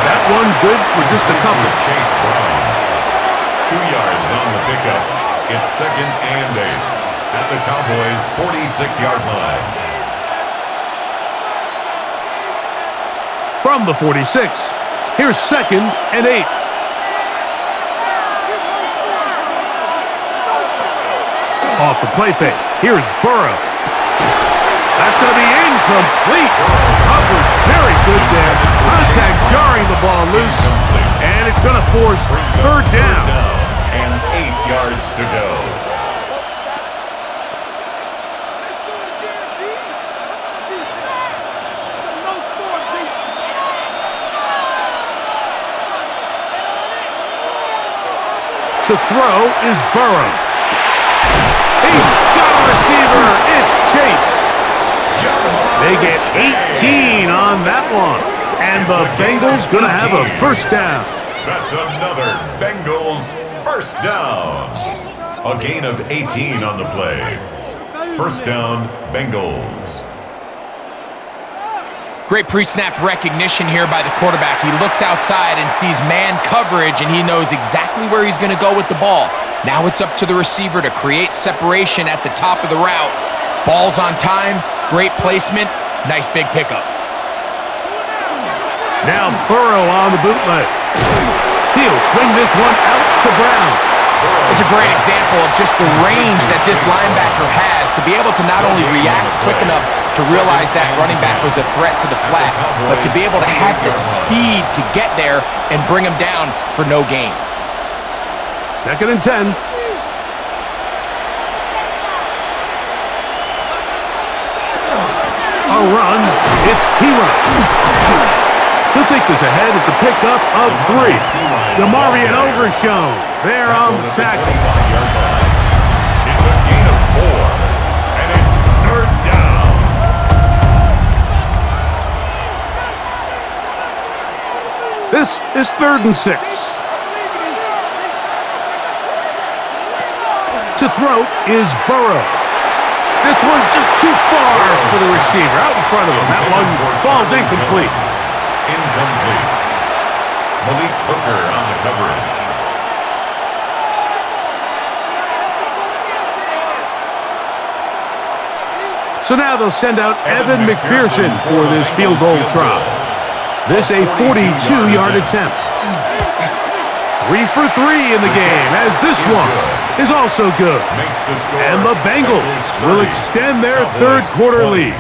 That one good for just a couple. Chase Brown. 2 yards on the pickup. It's second and 8 at the Cowboys' 46-yard line. From the 46, here's second and 8. off the play fake. Here's Burrow. That's going to be incomplete. Covered very good there. Contact jarring the ball loose. And it's going to force third down. And 8 yards to go. To throw is Burrow. He's got a receiver. It's Chase. They get 18 on that one. And the Bengals going to have a first down. That's another Bengals first down. A gain of 18 on the play. First down, Bengals. Great pre-snap recognition here by the quarterback. He looks outside and sees man coverage, and he knows exactly where he's going to go with the ball. Now it's up to the receiver to create separation at the top of the route. Ball's on time, great placement, nice big pickup. Now Burrow on the bootleg. He'll swing this one out to Brown. It's a great example of just the range that this linebacker has to be able to not only react quick enough to realize that running back was a threat to the flat, but to be able to have the speed to get there and bring him down for no gain. 2nd and 10. A run. It's Pima. He'll take this ahead. It's a pickup of 3. DeMarvion Overshown there on the tackle. It's a gain of 4. And it's third down. This is 3rd and 6. To throw is Burrow. This one just too far for the receiver. Out in front of him. That one falls incomplete. Incomplete. Malik Hooker on the coverage. So now they'll send out Evan McPherson for this field goal try. This a 42-yard attempt. 3 for 3 in the game, as this one is also good. And the Bengals will extend their third quarter lead.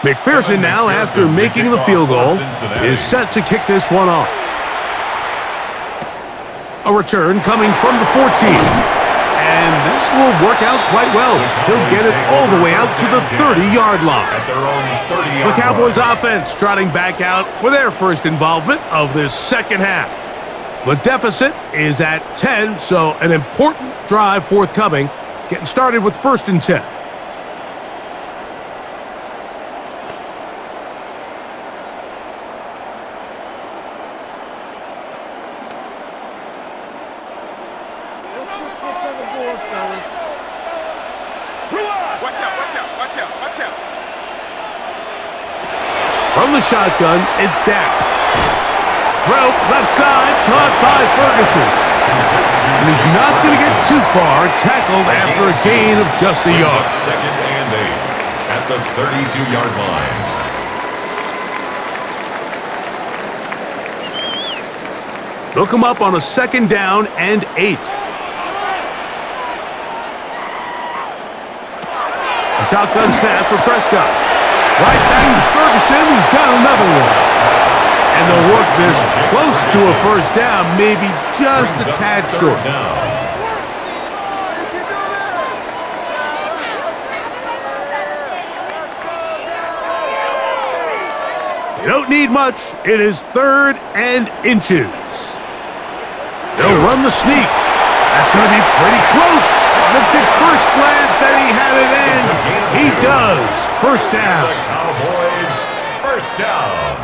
McPherson now, after making the field goal, is set to kick this one off. A return coming from the 14. And this will work out quite well. He'll get it all the way out to the 30-yard line. The Cowboys offense trotting back out for their first involvement of this second half. The deficit is at 10, so an important drive forthcoming. Getting started with 1st and 10. From the shotgun, it's Dak. Throw, left side, caught by Ferguson. And he's not going to get too far, tackled after a gain of just a yard. 2nd and 8 at the 32-yard line. They'll come up on a 2nd down and 8. A shotgun snap for Prescott. Right back to Ferguson, who's got another one. And they'll work this close to a first down, maybe just a tad short. You don't need much. It is 3rd and inches. They'll run the sneak. That's going to be pretty close. Looked at first glance that he had it in. He does. First down. The Cowboys, first down.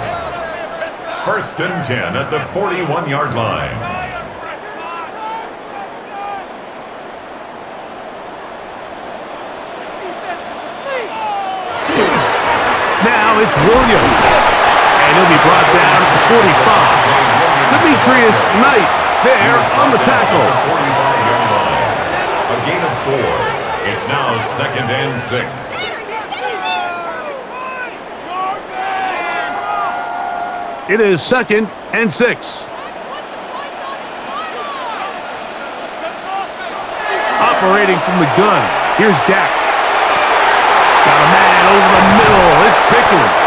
1st and 10 at the 41-yard line. Now it's Williams. And And he'll be brought down at the 45. Demetrius Knight there on the tackle. 45-yard line. A gain of 4. It's now 2nd and 6. It is 2nd and 6. Operating from the gun. Here's Dak. Got a man over the middle. It's Pickens.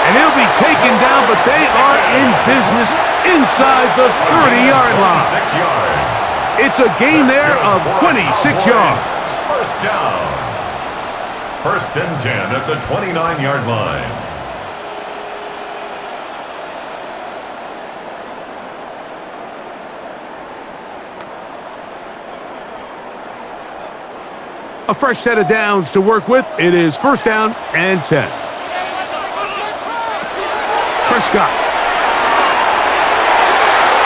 And he'll be taken down, but they are in business inside the 30-yard line. 6 yards. It's a gain there of 26 yards. First down. 1st and 10 at the 29-yard line. A fresh set of downs to work with. It is 1st down and 10. Prescott.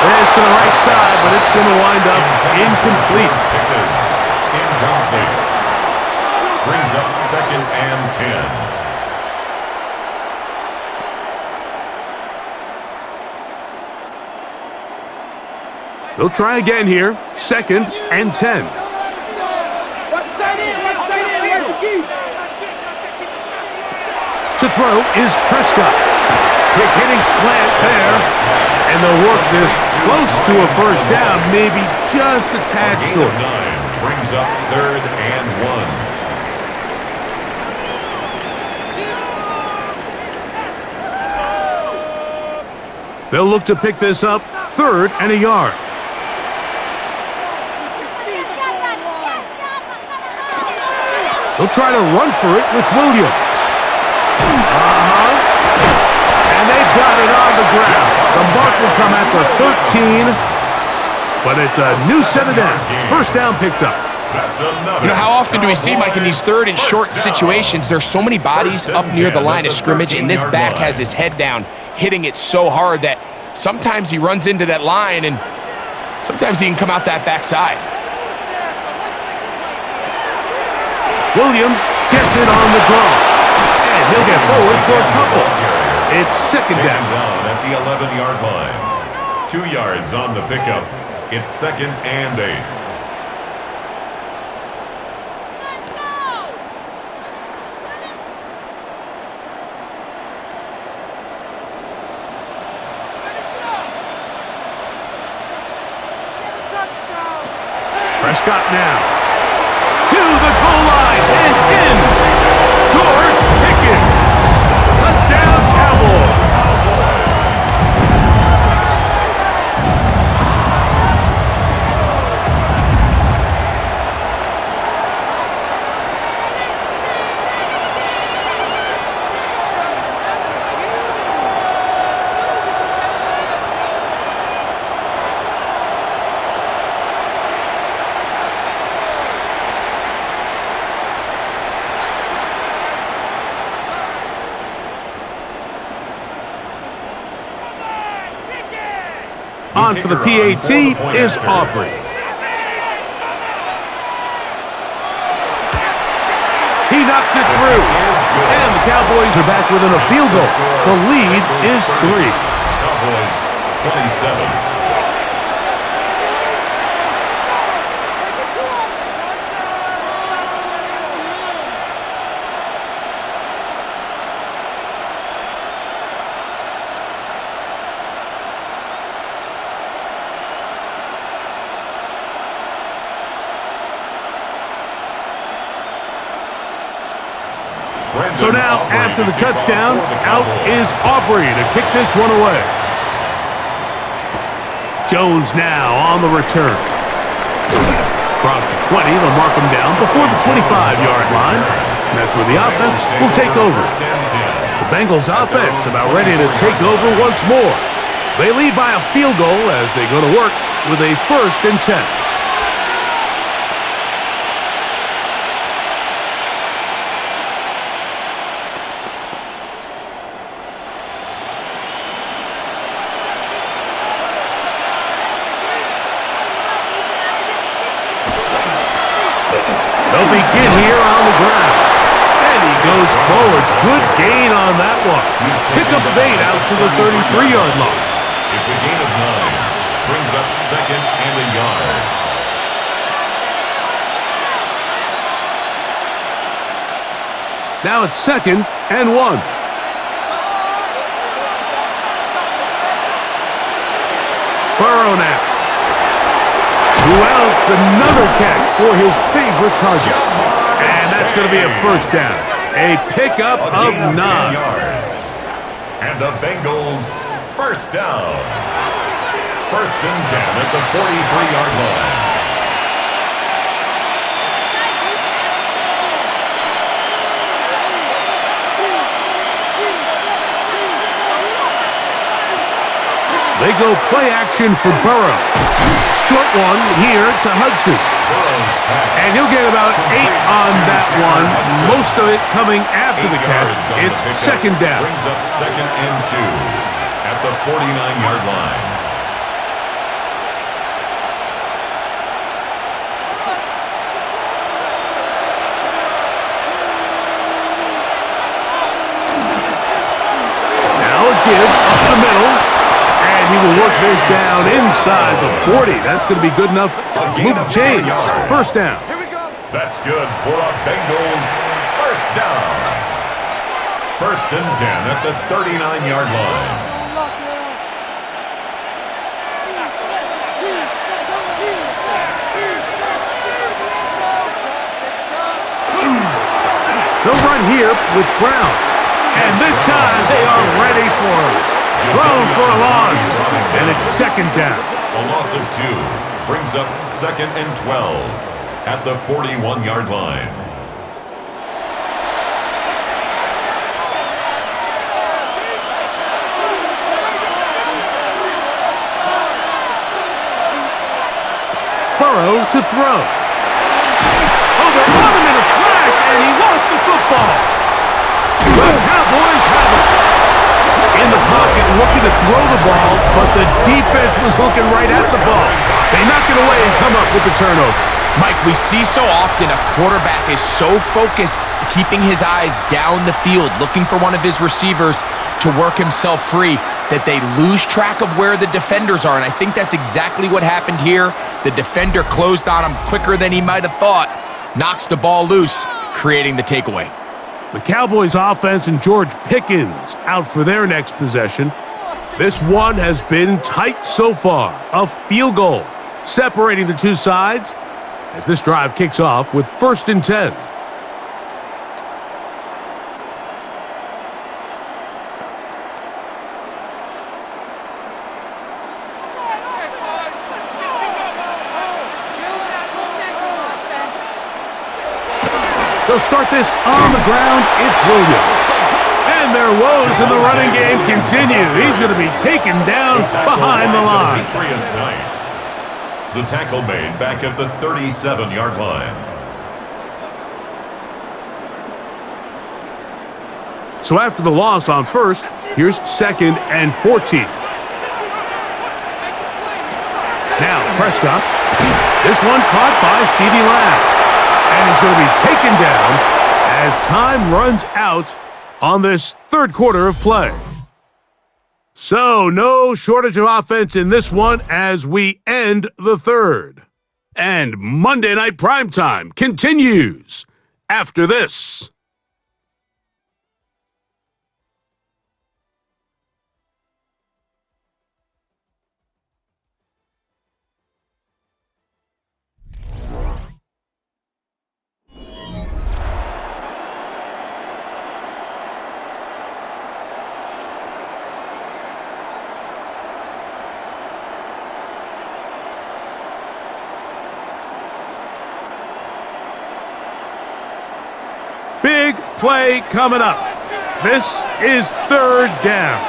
It's to the right side, but it's going to wind up incomplete. Incomplete. Brings up 2nd and 10. They'll try again here. 2nd and 10. To throw is Prescott. Quick hitting slant there. And they'll work this close to a 1st down, maybe just a tad short. 9 brings up 3rd and 1. They'll look to pick this up 3rd and a yard. They'll try to run for it with Williams. And they've got it on the ground. The mark will come at the 13, but it's a new set of downs. 1st down picked up. You know, how often do we see, Mike, in these 3rd and short situations, there's so many bodies up near the line of scrimmage, and this back has his head down, hitting it so hard that sometimes he runs into that line, and sometimes he can come out that backside. Williams gets it on the draw. And he'll get forward for a couple. It's 2nd down. At the 11-yard line. 2 yards on the pickup. It's 2nd and 8. Prescott now. To the goal line and in. George Pickens. Touchdown, Cowboys. On for the PAT is Aubrey. He knocks it through. And the Cowboys are back within a field goal. The lead is 3. Cowboys 27. So now, after the touchdown, out is Aubrey to kick this one away. Jones now on the return. Across the 20, they'll mark him down before the 25-yard line. And that's where the offense will take over. The Bengals offense about ready to take over once more. They lead by a field goal as they go to work with a 1st and 10. They'll begin here on the ground. And he goes forward. Good gain on that one. Pick up 8 out to the 33-yard line. It's a gain of 9. Brings up 2nd and a yard. Now it's 2nd and 1. Burrow now. Well, it's another catch for his favorite target. And that's going to be a first down. A pickup of 9. 10 yards. And the Bengals first down. 1st and 10 at the 43-yard line. They go play action for Burrow. Short one here to Hudson. And he'll get about 8 on that one. Most of it coming after the catch. It's 2nd down. Brings up 2nd and 2 at the 49-yard line. Now a give up the middle. And he will work this down inside the 40. That's going to be good enough to move the chains. First down. That's good for a Bengals first down. 1st and 10 at the 39-yard line. They'll run here with Brown. And this time they are ready for him. Thrown for a loss. And it's 2nd down. A loss of 2 brings up 2nd and 12 at the 41-yard line. Burrow to throw. Oh, they're on him in a flash, and he lost the football. The Cowboys have it. In the pocket, looking to throw the ball, but the defense was looking right at the ball. They knock it away and come up with the turnover. Mike, we see so often a quarterback is so focused, keeping his eyes down the field, looking for one of his receivers to work himself free, that they lose track of where the defenders are. And I think that's exactly what happened here. The defender closed on him quicker than he might have thought, knocks the ball loose, creating the takeaway. The Cowboys offense and George Pickens out for their next possession. This one has been tight so far. A field goal separating the two sides as this drive kicks off with 1st and 10. They'll start this on the ground. It's Williams. And their woes in the running game continue. He's going to be taken down behind the line. The tackle made back at the 37-yard line. So after the loss on 1st, here's 2nd and 14. Now Prescott. This one caught by CeeDee Lamb. And he's going to be taken down as time runs out on this 3rd quarter of play. So no shortage of offense in this one as we end the 3rd. And Monday Night Primetime continues after this. Big play coming up. This is 3rd down.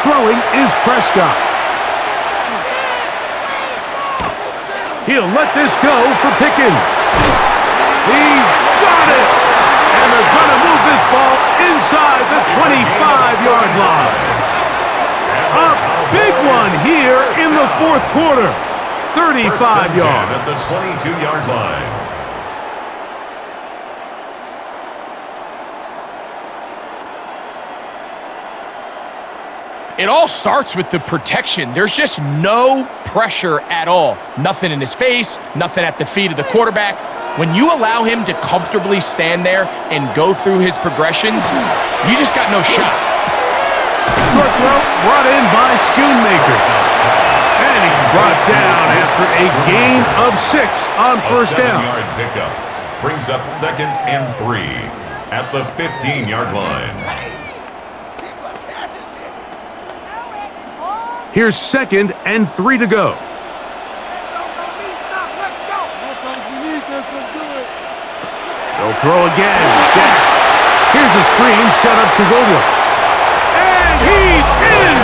Throwing is Prescott. He'll let this go for Pickens. He's got it. And they're going to move this ball inside the 25-yard line. A big one here in the 4th quarter. 35 yards. At the 22-yard line. It all starts with the protection. There's just no pressure at all. Nothing in his face, nothing at the feet of the quarterback. When you allow him to comfortably stand there and go through his progressions, you just got no shot. Short throw brought in by Schoonmaker. And he's brought down after a gain of 6 on first down. A 7-yard pickup brings up 2nd and 3 at the 15-yard line. Here's 2nd and 3 to go. They'll throw again. Down. Here's a screen set up to Williams. And he's in!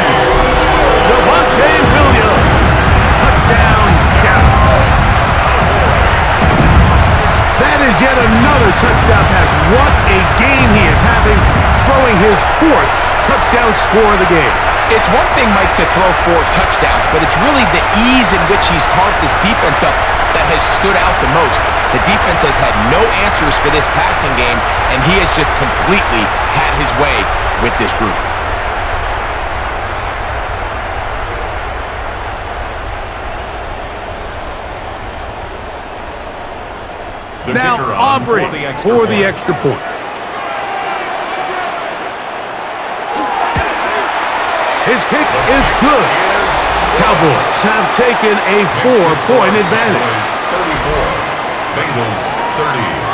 Devontae Williams. Touchdown, Dallas. That is yet another touchdown pass. What a game he is having, throwing his 4th touchdown score of the game. It's one thing, Mike, to throw 4 touchdowns, but it's really the ease in which he's carved this defense up that has stood out the most. The defense has had no answers for this passing game, and he has just completely had his way with this group. Now Aubrey for the extra point. His kick is good. Cowboys have taken a 4-point advantage. 34, Bengals 30.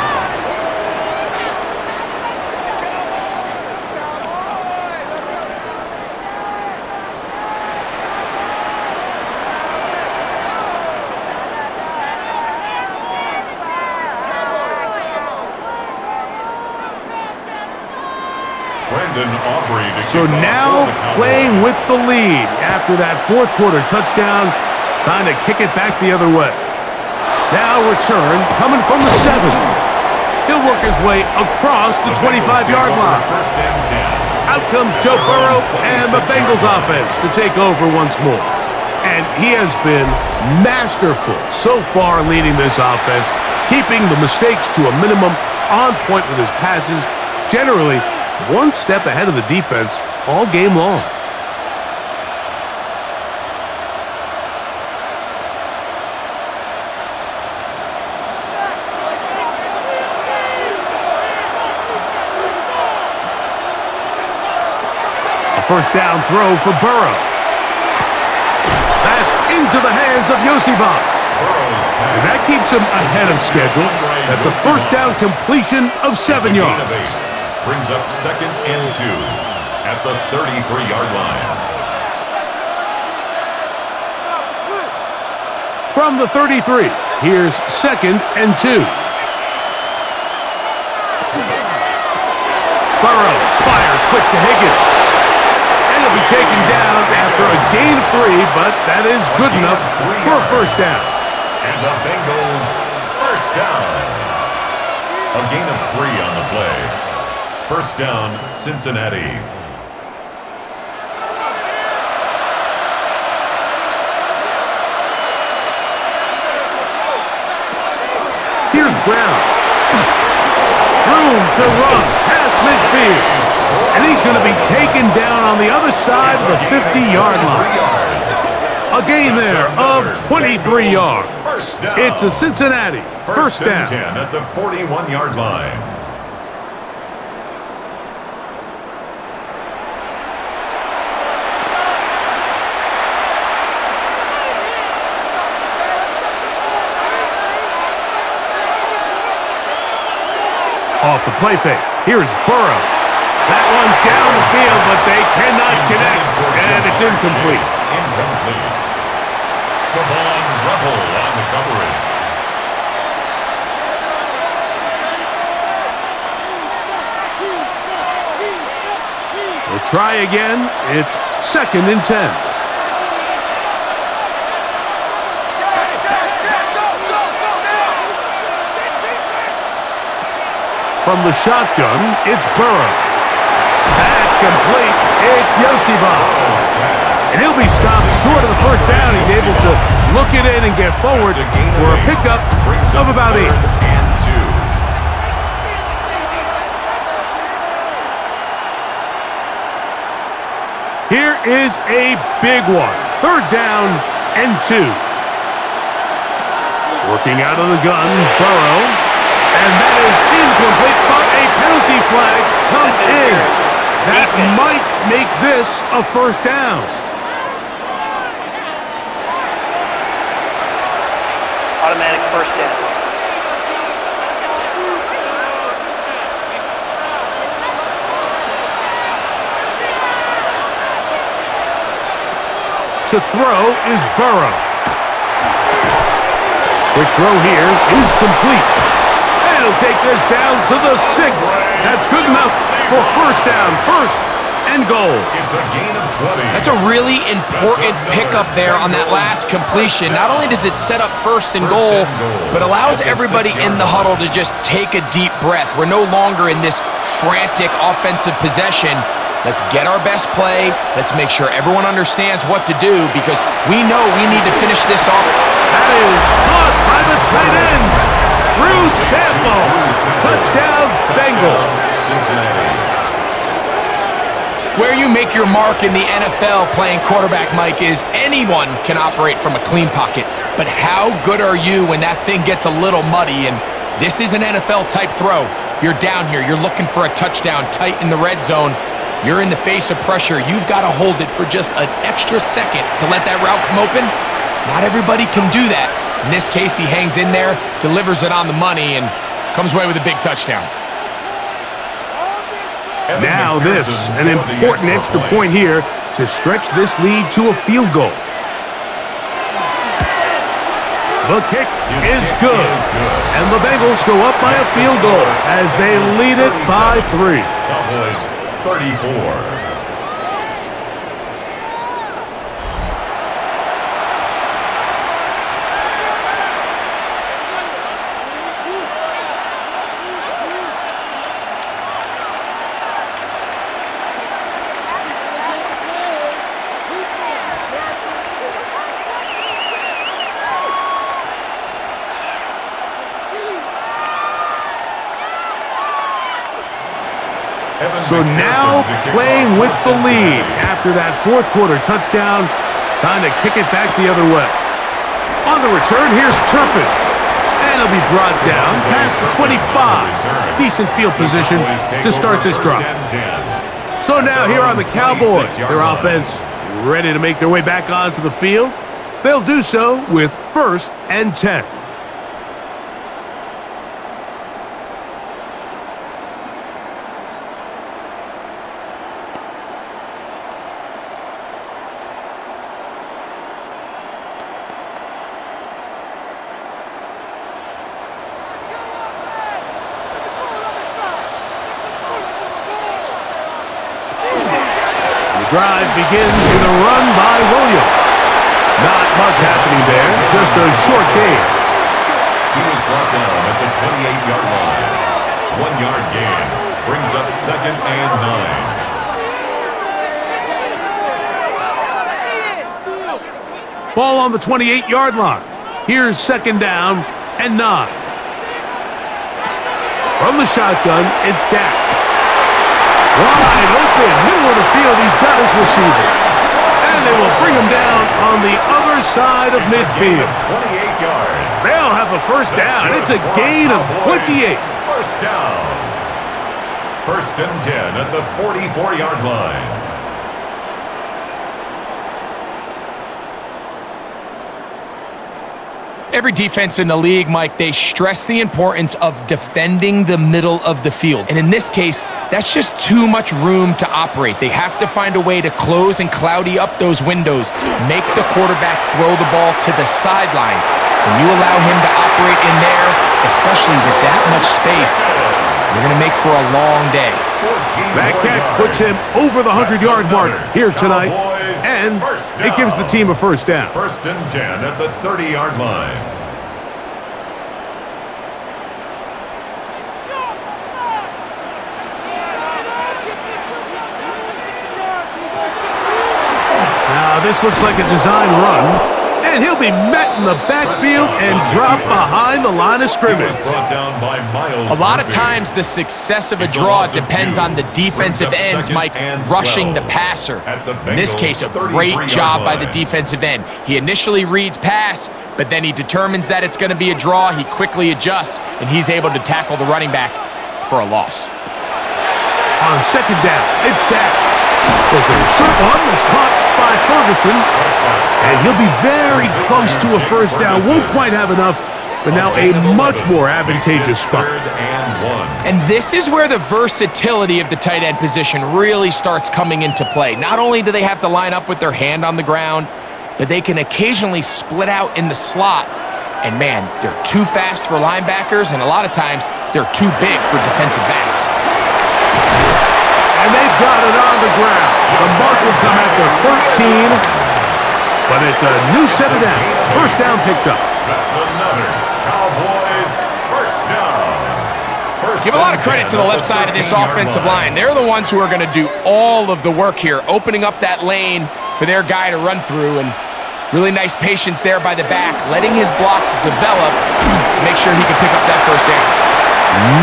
So now playing with the lead after that 4th quarter touchdown, trying to kick it back the other way. Now return coming from the 7. He'll work his way across the 25-yard line. Out comes Joe Burrow and the Bengals offense to take over once more. And he has been masterful so far leading this offense, keeping the mistakes to a minimum, on point with his passes, generally one step ahead of the defense all game long. A first down throw for Burrow. That's into the hands of Yosibas. And that keeps him ahead of schedule. That's a first down completion of 7 yards. Brings up 2nd and 2 at the 33-yard line. From the 33, here's 2nd and 2. Burrow fires quick to Higgins. And he'll be taken down after a gain of 3, but that is good enough for a first down. And the Bengals first down. A gain of 3 on the play. First down, Cincinnati. Here's Brown. Room to run past midfield. And he's going to be taken down on the other side of the 50-yard line. A gain there of 23 yards. It's a Cincinnati first down. 10 at the 41-yard line. Off the play fake. Here's Burrow. That one down the field, but they cannot connect, and it's incomplete. Savon Rebel on the coverage. We'll try again. It's 2nd and 10. From the shotgun, it's Burrow. That's complete. It's Yosibas. And he'll be stopped short of the first down. He's able to look it in and get forward for a pickup of about 8. Here is a big one. 3rd down and 2. Working out of the gun, Burrow. And that is incomplete, but a penalty flag comes in. That might make this a 1st down. Automatic 1st down. To throw is Burrow. Quick throw here is complete. And he'll take this down to the 6. That's good enough for 1st down. 1st and goal. It's a gain of 20. That's a really important pickup there on that last completion. Not only does it set up 1st and goal, but allows everybody in the huddle to just take a deep breath. We're no longer in this frantic offensive possession. Let's get our best play. Let's make sure everyone understands what to do because we know we need to finish this off. That is caught by the tight end. Drew Sample. Touchdown, Bengals. Cincinnati. Where you make your mark in the NFL playing quarterback, Mike, is anyone can operate from a clean pocket. But how good are you when that thing gets a little muddy? And this is an NFL-type throw. You're down here. You're looking for a touchdown tight in the red zone. You're in the face of pressure. You've got to hold it for just an extra second to let that route come open. Not everybody can do that. In this case, he hangs in there, delivers it on the money, and comes away with a big touchdown. Now this, an important extra point here to stretch this lead to a field goal. The kick is good, and the Bengals go up by a field goal as they lead it by 3. Cowboys 34. So now playing with the lead after that 4th quarter touchdown. Time to kick it back the other way. On the return, here's Turpin. And he'll be brought down past the 25. Decent field position to start this drive. So now here are the Cowboys. Their offense ready to make their way back onto the field. They'll do so with 1st and 10. Drive begins with a run by Williams. Not much happening there, just a short gain. He was brought down at the 28-yard line. 1-yard gain brings up 2nd and 9. Ball on the 28-yard line. Here's 2nd down and 9. From the shotgun, it's Dak. Wide open, middle of the field, he's got his receiver. And they will bring him down on the other side of midfield. 28 yards. They'll have a 1st down. It's a gain of 28. 1st down. 1st and 10 at the 44-yard line. Every defense in the league, Mike, they stress the importance of defending the middle of the field. And in this case, that's just too much room to operate. They have to find a way to close and cloudy up those windows, make the quarterback throw the ball to the sidelines. When you allow him to operate in there, especially with that much space, you're going to make for a long day. That catch puts him over the 100-yard mark here tonight, and it gives the team a 1st down. 1st and 10 at the 30-yard line. Now this looks like a design run, And he'll be met in the backfield and dropped behind the line of scrimmage. Brought down by Miles A lot of Murphy. times the success of a draw depends on the defensive ends, Mike, rushing the passer. In this case, a great job by the defensive end. He initially reads pass, but then he determines that it's going to be a draw. He quickly adjusts, and he's able to tackle the running back for a loss. On second down, it's Dak. There's a short one that's caught by Ferguson. And he'll be very close to a first down. Won't quite have enough, but now a much more advantageous spot. And this is where the versatility of the tight end position really starts coming into play. Not only do they have to line up with their hand on the ground, but they can occasionally split out in the slot. And man, they're too fast for linebackers, and a lot of times they're too big for defensive backs. And they've got it on the ground. The mark will come at the 13. But it's a new set of downs. First down picked up. That's another Cowboys first down. Give a lot of credit to the left side of this offensive line. They're the ones who are going to do all of the work here, opening up that lane for their guy to run through. And really nice patience there by the back, letting his blocks develop to make sure he can pick up that first down.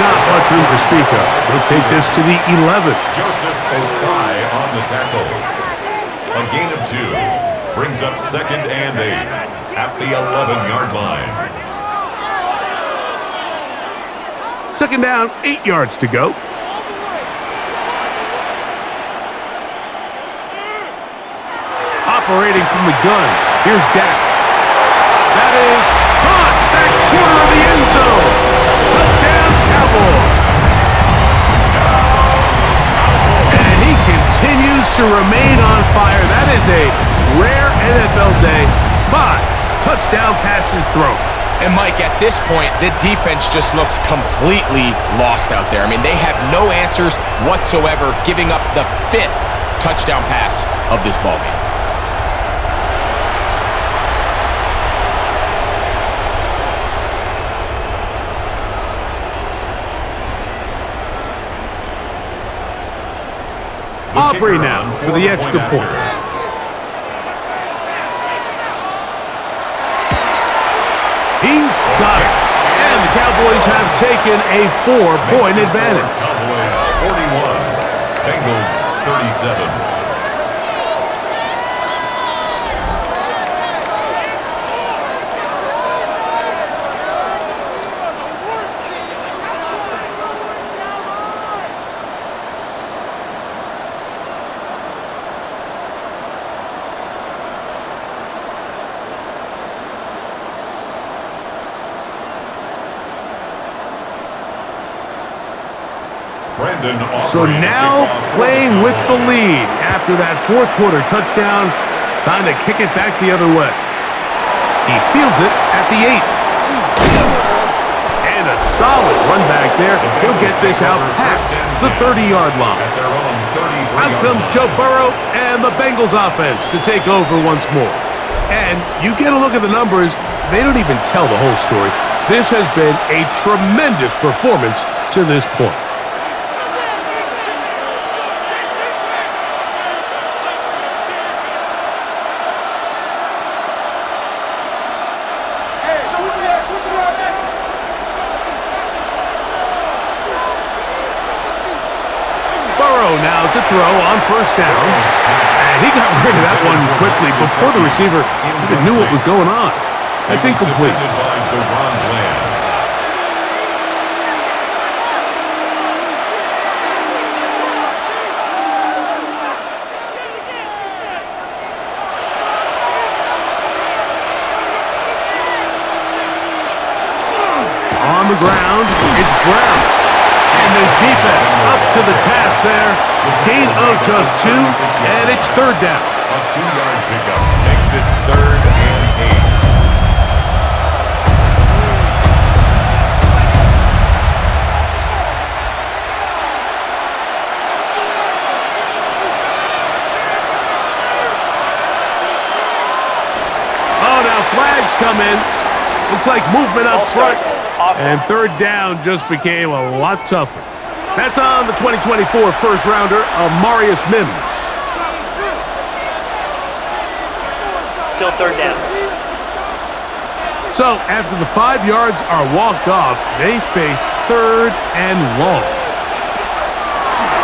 Not much room to speak of. He'll take this to the 11. Joseph Osai on the tackle. A gain of 2. Brings up second and 8 at the 11-yard line. Second down, 8 yards to go. Operating from the gun, here's Dak. That is caught back corner of the end zone. Touchdown, Cowboys. And he continues to remain on fire. That is a rare NFL day. 5 touchdown passes thrown. And Mike, at this point, the defense just looks completely lost out there. I mean, they have no answers whatsoever, giving up the 5th touchdown pass of this ballgame. Aubrey now for the extra point. He's got it. And the Cowboys have taken a 4-point advantage. Cowboys 41, Bengals 37. So now playing with the lead after that fourth quarter touchdown. Time to kick it back the other way. He fields it at the 8. And a solid run back there. He'll get this out past the 30-yard line. Out comes Joe Burrow and the Bengals offense to take over once more. And you get a look at the numbers, they don't even tell the whole story. This has been a tremendous performance to this point. Now to throw on first down. And he got rid of that one quickly before the receiver even knew what was going on. That's incomplete. On the ground, it's Brown. And his defense up to the task there. Gain of just 2, and it's third down. A 2-yard pickup makes it 3rd and 8. Oh, now flags come in. Looks like movement up front. And third down just became a lot tougher. That's on the 2024 first-rounder, Marius Mims. Still third down. So after the 5 yards are walked off, they face 3rd and long.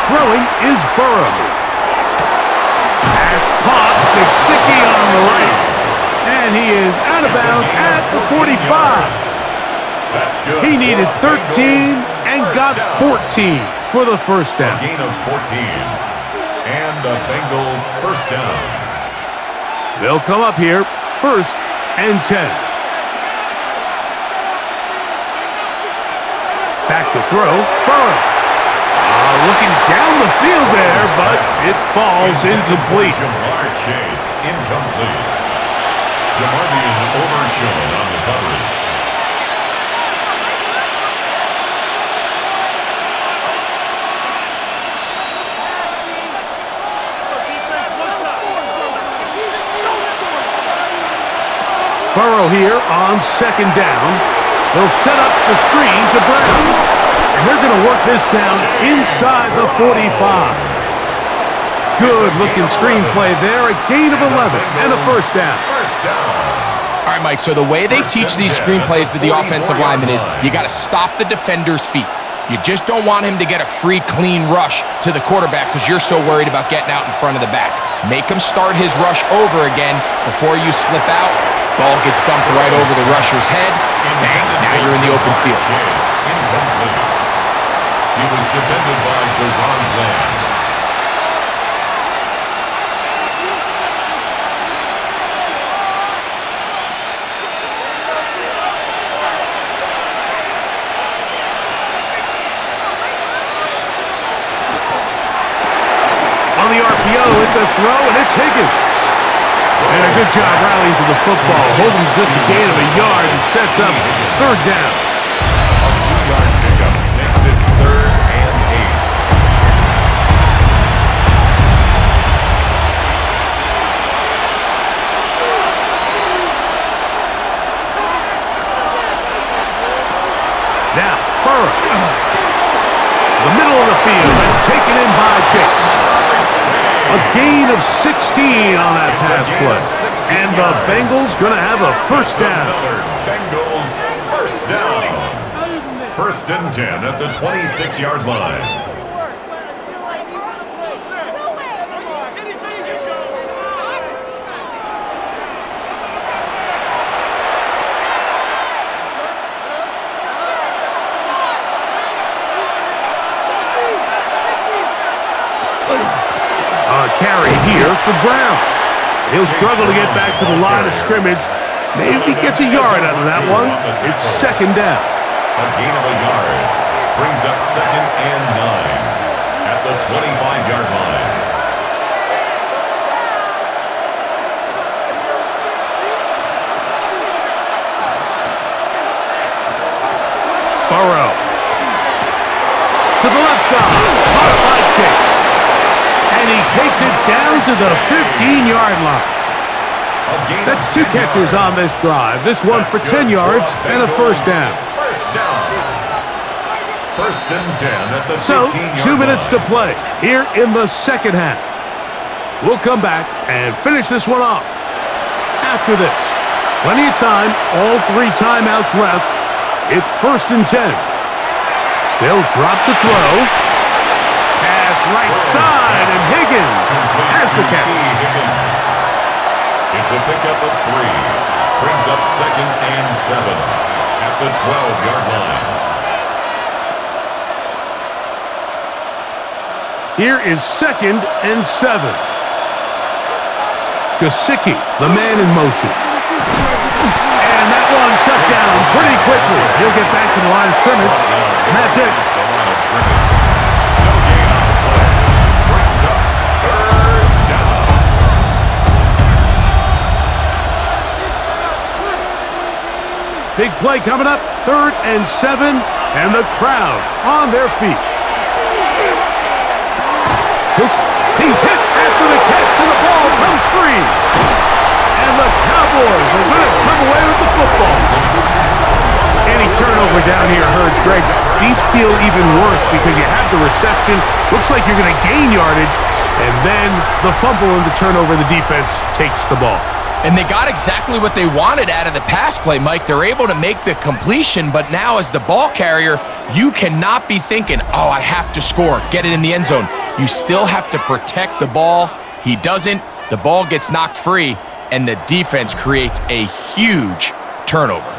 Throwing is Burrow. Pass caught, Gesicki on the right. And he is out of bounds at the 45. That's good. He needed 13 and got 14 for the first down. Gain of 14. And a Bengal first down. They'll come up here, 1st and 10. Back to throw, Burrow. Looking down the field there, but it falls incomplete. Jamar Chase, incomplete. Jamar being overshown on the coverage. Burrow here on 2nd down. He'll set up the screen to Brown. And they're going to work this down inside the 45. Good-looking screenplay there. A gain of 11 and a first down. All right, Mike, so the way they teach these screenplays to the offensive lineman is you got to stop the defender's feet. You just don't want him to get a free, clean rush to the quarterback because you're so worried about getting out in front of the back. Make him start his rush over again before you slip out. Ball gets dumped right over the rusher's head. Bang, now you're in the open field. Incomplete. He was defended by DeRon Bland. On the RPO, it's a throw, and it's Higgins. And a good job rallying to the football, holding just a gain of a yard and sets up 3rd down. A 2-yard pickup makes it 3rd and 8. Now, Burrow. To the middle of the field. That's taken in by Chase. A gain of 16 on that pass play. And the Bengals going to have a first down. Bengals first down. 1st and 10 at the 26-yard line. Carry here for Brown. He'll struggle to get back to the line of scrimmage. Maybe gets a yard out of that one. It's 2nd down. A gain of a yard brings up 2nd and 9 at the 25-yard line. Burrow. To the left side. Caught by Chase. And he takes it down to the 15-yard line. That's 2 catches on this drive. This one for 10 yards and a first down. First down. 1st and 10 at the 15-yard line. So, 2 minutes to play here in the 2nd half. We'll come back and finish this one off. After this, plenty of time, all 3 timeouts left. It's 1st and 10. They'll drop to throw. Pass right side, and Higgins has the catch. It's a pickup of 3. Brings up 2nd and 7 at the 12-yard line. Here is 2nd and 7. Gesicki, the man in motion. And that one shut down pretty quickly. He'll get back to the line of scrimmage, and that's it. Big play coming up, 3rd and 7, and the crowd on their feet. He's hit after the catch, and the ball comes free. And the Cowboys are going to come away with the football. Any turnover down here hurts, Greg. These feel even worse because you have the reception. Looks like you're going to gain yardage, and then the fumble and the turnover, the defense takes the ball. And they got exactly what they wanted out of the pass play, Mike. They're able to make the completion, but now as the ball carrier, you cannot be thinking, oh, I have to score, get it in the end zone. You still have to protect the ball. He doesn't. The ball gets knocked free, and the defense creates a huge turnover.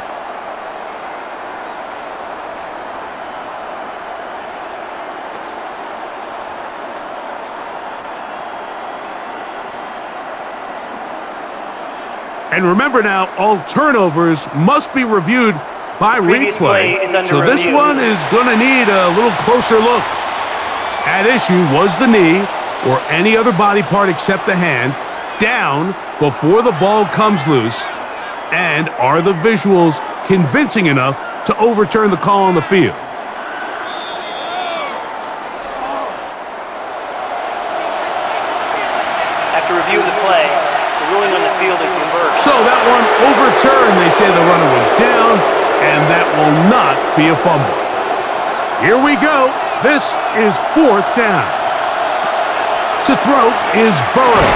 And remember now, all turnovers must be reviewed by Previous play replay. is under So this review. one is going to need a little closer look. At issue was the knee or any other body part except the hand down before the ball comes loose. And are the visuals convincing enough to overturn the call on the field? After reviewing the play, the ruling on the field is reversed. So that one overturned. They say the runner was down, and that will not be a fumble. Here we go. This is 4th down. To throw is Burrow.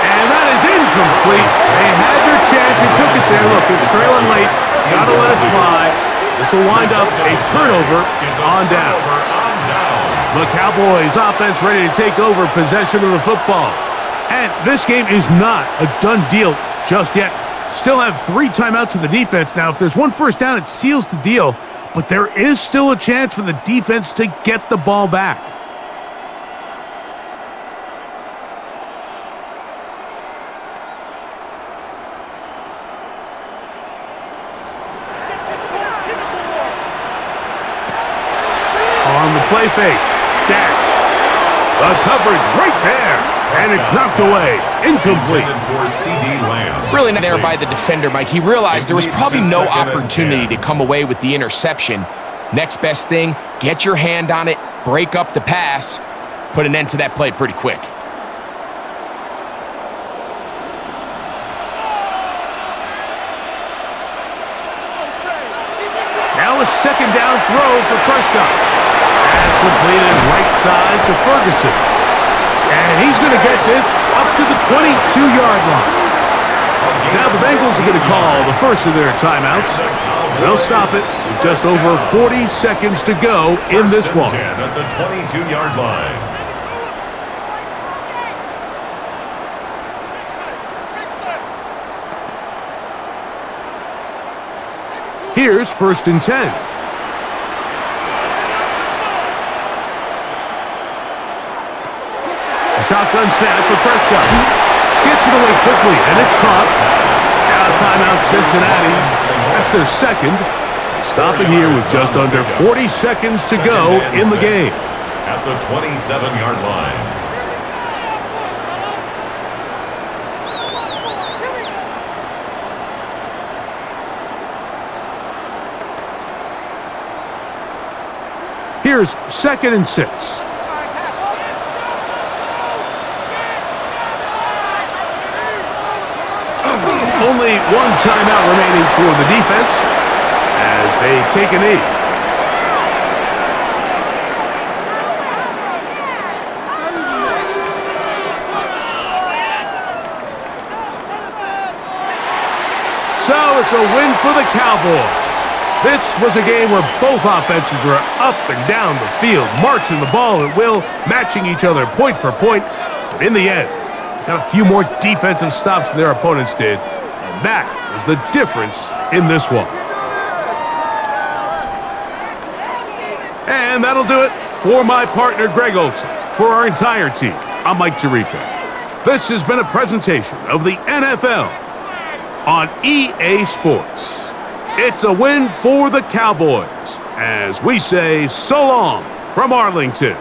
And that is incomplete. They had their chance. They took it there. Look, they're trailing late. Got to let it fly. This will wind up a turnover on down. The Cowboys offense ready to take over possession of the football. And this game is not a done deal just yet. Still have 3 timeouts to the defense. Now, if there's one first down, it seals the deal. But there is still a chance for the defense to get the ball back. On the play fake, Dak. The coverage right there. And it's knocked away. Incomplete. Really not there by the defender, Mike. He realized there was probably no opportunity to come away with the interception. Next best thing, get your hand on it, break up the pass, put an end to that play pretty quick. Now a 2nd down throw for Prescott. Pass completed right side to Ferguson. And he's going to get this up to the 22-yard line. Now the Bengals are going to call the first of their timeouts. They'll stop it with just over 40 seconds to go in this one. At the 22-yard line. Here's 1st and 10. Shotgun snap for Prescott. Gets it away quickly, and it's caught. Now timeout Cincinnati. That's their 2nd. Stop it here with just under 40 seconds to go in the game. At the 27-yard line. Here's 2nd and 6. Only 1 timeout remaining for the defense as they take a knee. So it's a win for the Cowboys. This was a game where both offenses were up and down the field, marching the ball at will, matching each other point for point. But in the end, got a few more defensive stops than their opponents did. And that was the difference in this one. And that'll do it for my partner, Greg Olson. For our entire team, I'm Mike Tirico. This has been a presentation of the NFL on EA Sports. It's a win for the Cowboys as we say so long from Arlington.